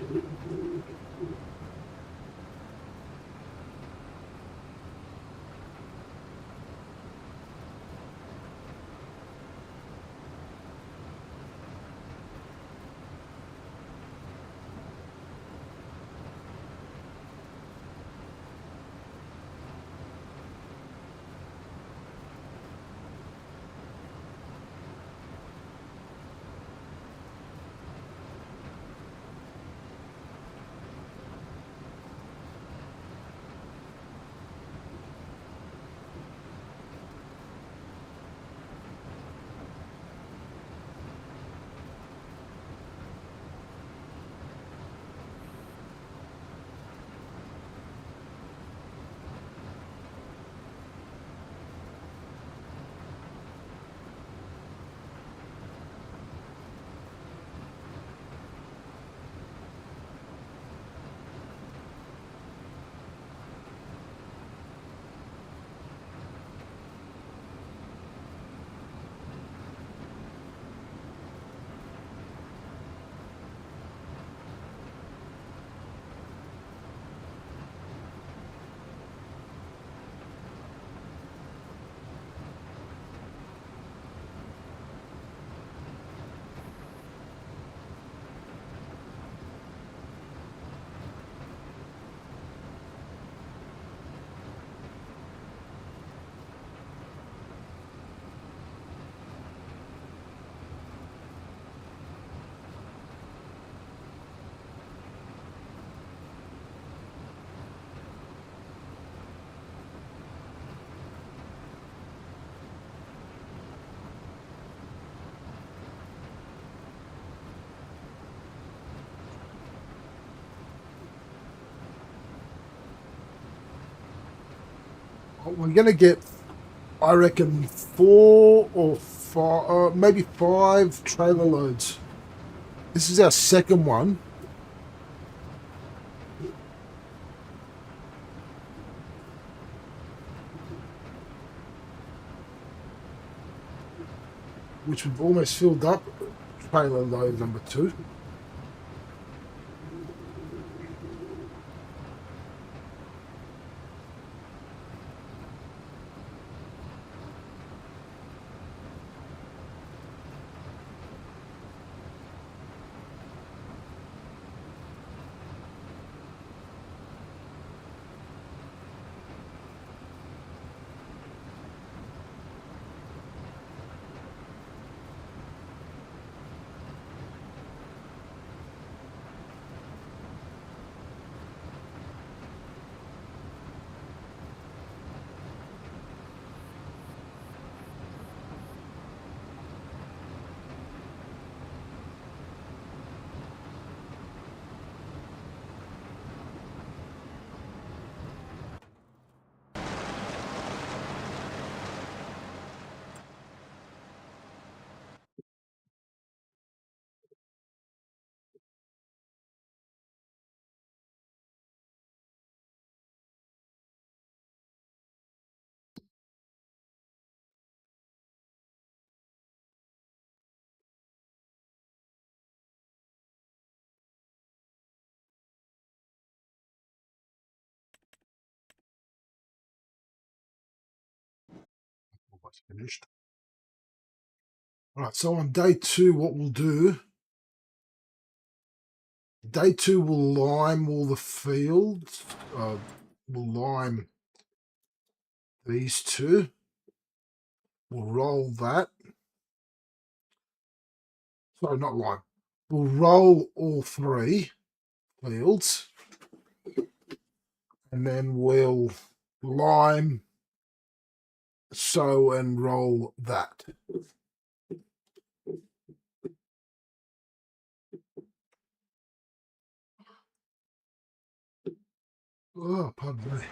We're going to get, I reckon, 4 or 5, maybe 5 trailer loads. This is our second one. Which we've almost filled up. Trailer load number 2. Almost finished. All right, so on day 2, what we'll do, day 2 we'll lime all the fields. We'll lime these 2. We'll roll that. Sorry, not lime. We'll roll all 3 fields. And then we'll lime, sow, and roll that. Oh, pardon me.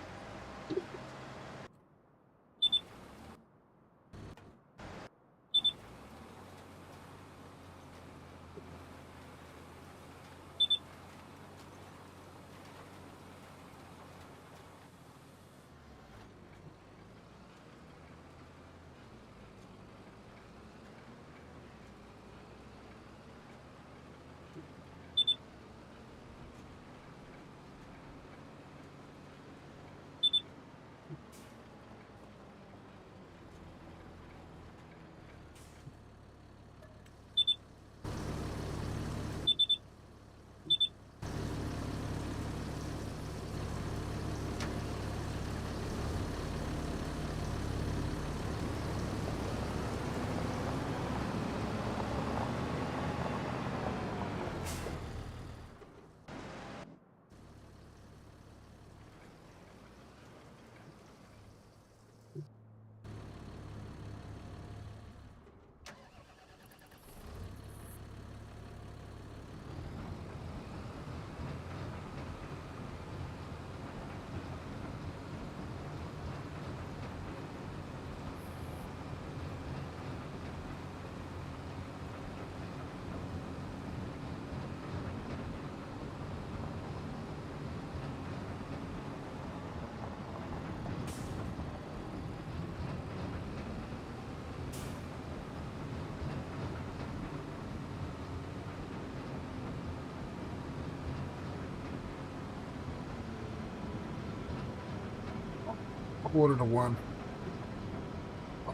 Quarter to 1.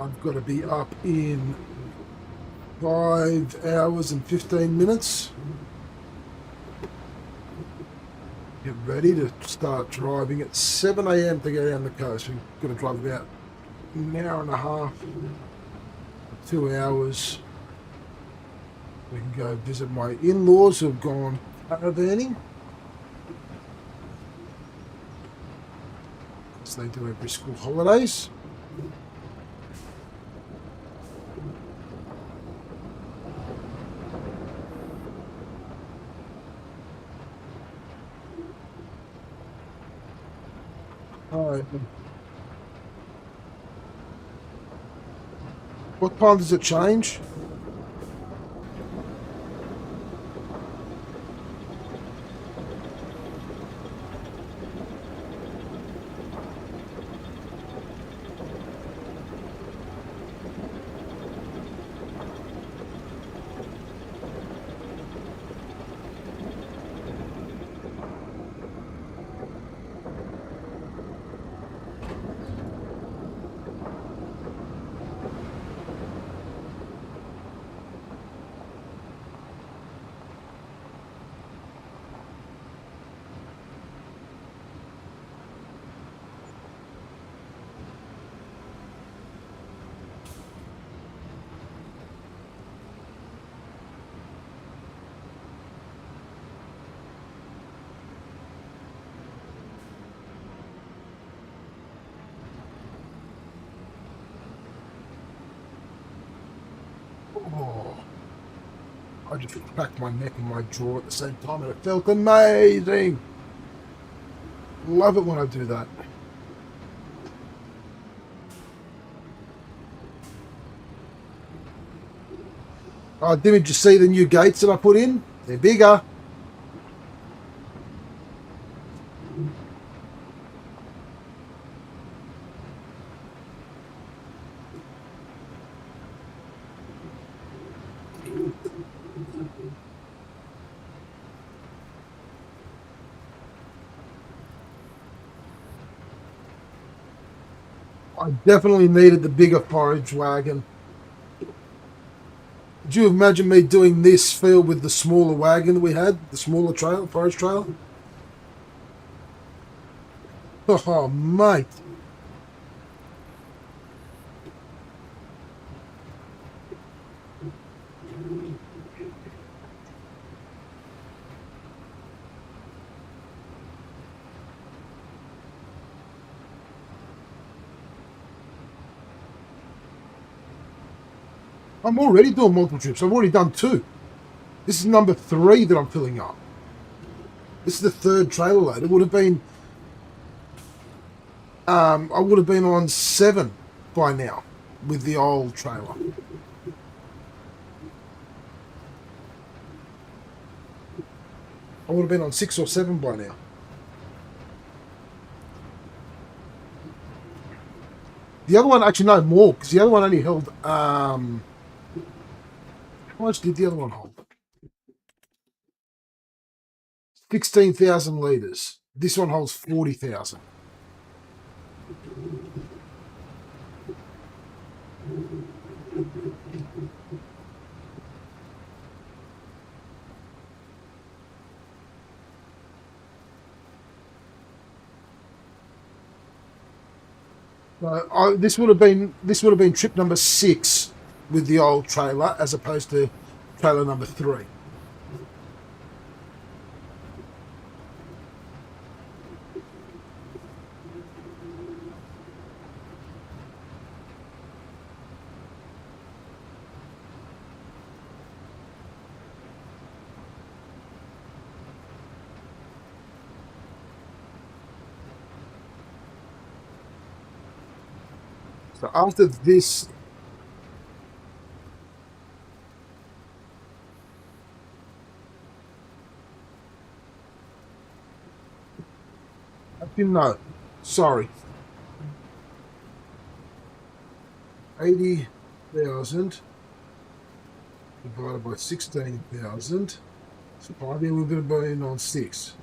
I've got to be up in 5 hours and 15 minutes. Get ready to start driving at 7 a.m. to go down the coast. We've got to drive about an hour and a half, 2 hours. We can go visit my in-laws who have gone caravanning, as they do every school holidays. All right. What time does it change? Oh, I just cracked my neck and my jaw at the same time, and it felt amazing. Love it when I do that. Oh, didn't you see the new gates that I put in? They're bigger. I definitely needed the bigger forage wagon. Could you imagine me doing this field with the smaller wagon that we had, the smaller trail, forage trailer? Oh, mate. I'm already doing multiple trips. I've already done 2. This is number 3 that I'm filling up. This is the 3rd trailer load. It would have been, I would have been on 7 by now with the old trailer. I would have been on 6 or 7 by now. The other one, actually, no, more, because the other one only held, how much did the other one hold? 16,000 litres. This one holds 40,000. This would have been trip number 6 with the old trailer, as opposed to trailer number 3. So after this, actually no, sorry, 80,000 divided by 16,000. So probably we're going to be in on 6.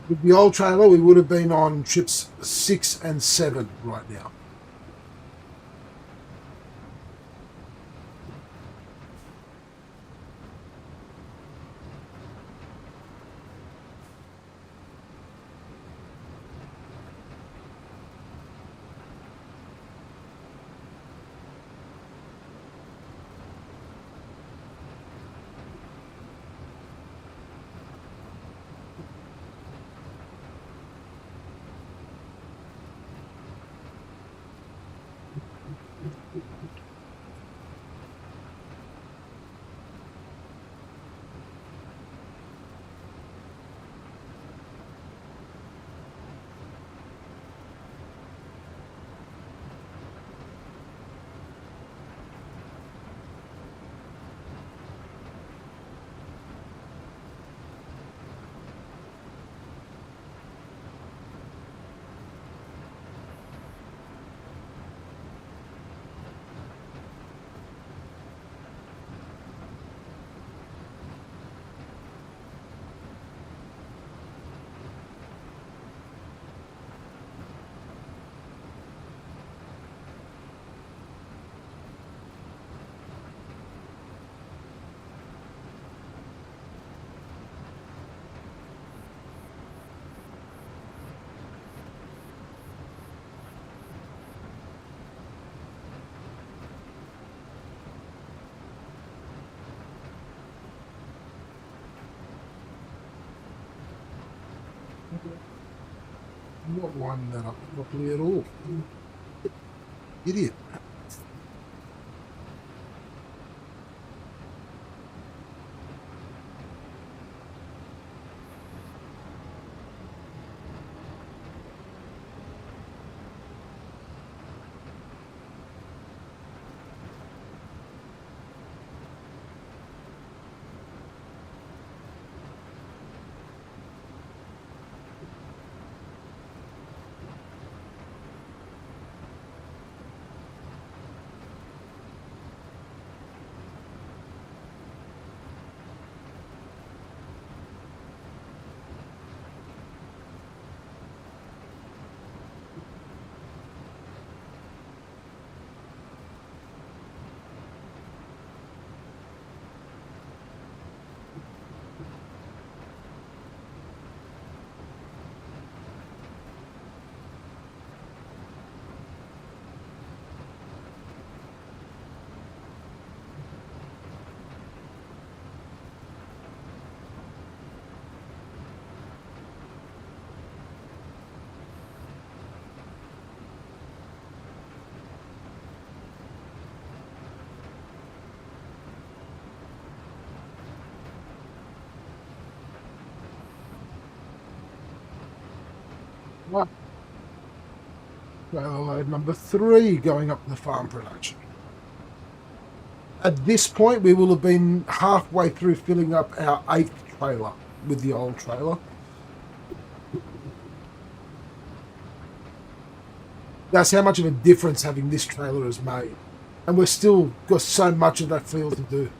With the old trailer, we would have been on trips 6 and 7 right now. I'm not winding that up properly at all. Idiot. Right. Trailer load number 3 going up the farm production. At this point, we will have been halfway through filling up our 8th trailer with the old trailer. That's how much of a difference having this trailer has made. And we're still got so much of that field to do.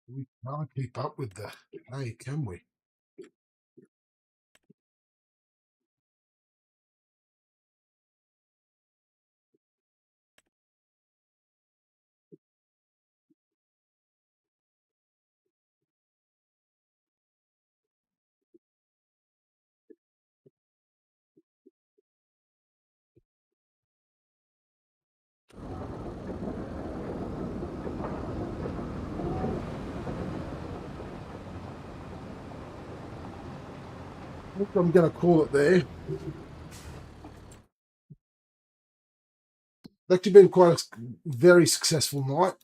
We can't keep up with that. Hey, can we? I'm going to call it there. It's actually been quite a very successful night.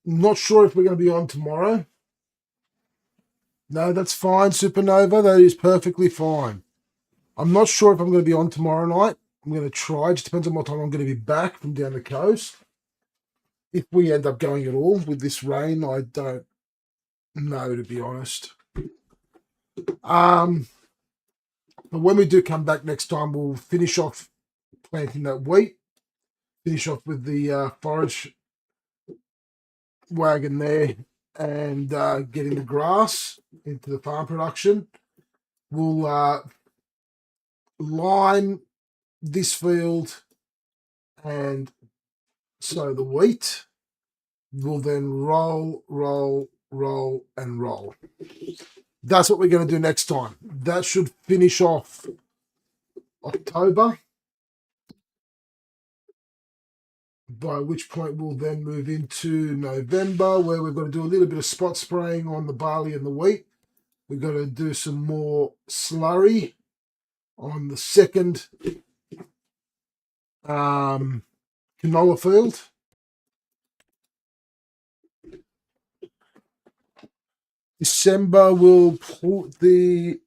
Not sure if we're going to be on tomorrow. No, that's fine, Supernova. That is perfectly fine. I'm not sure if I'm going to be on tomorrow night. I'm going to try. It just depends on what time I'm going to be back from down the coast. If we end up going at all with this rain, I don't know, to be honest. But when we do come back next time, we'll finish off planting that wheat, finish off with the forage wagon there, and getting the grass into the farm production. We'll line this field And so the wheat will then roll, roll, roll, and roll. That's what we're going to do next time. That should finish off October, by which point we'll then move into November, where we've got to do a little bit of spot spraying on the barley and the wheat. We've got to do some more slurry on the second canola field. December we'll put the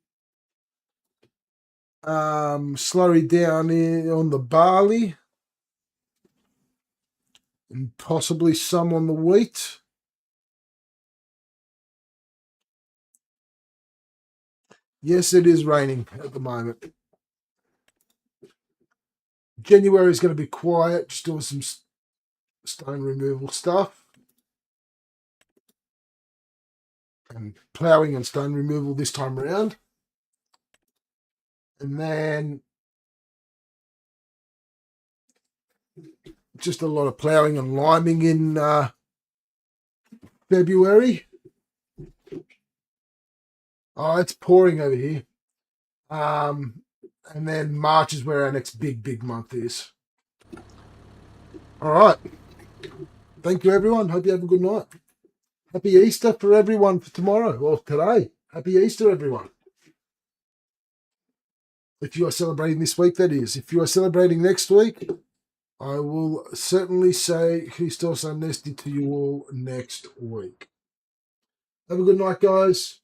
slurry down on the barley and possibly some on the wheat. Yes, it is raining at the moment. January is going to be quiet, just doing some stone removal stuff and ploughing and stone removal this time around. And then just a lot of ploughing and liming in February. Oh, it's pouring over here. And then March is where our next big month is. All right. Thank you, everyone. Hope you have a good night. Happy Easter for everyone for tomorrow or today. Happy Easter, everyone. If you are celebrating this week, that is. If you are celebrating next week, I will certainly say Christos Anesti to you all next week. Have a good night, guys.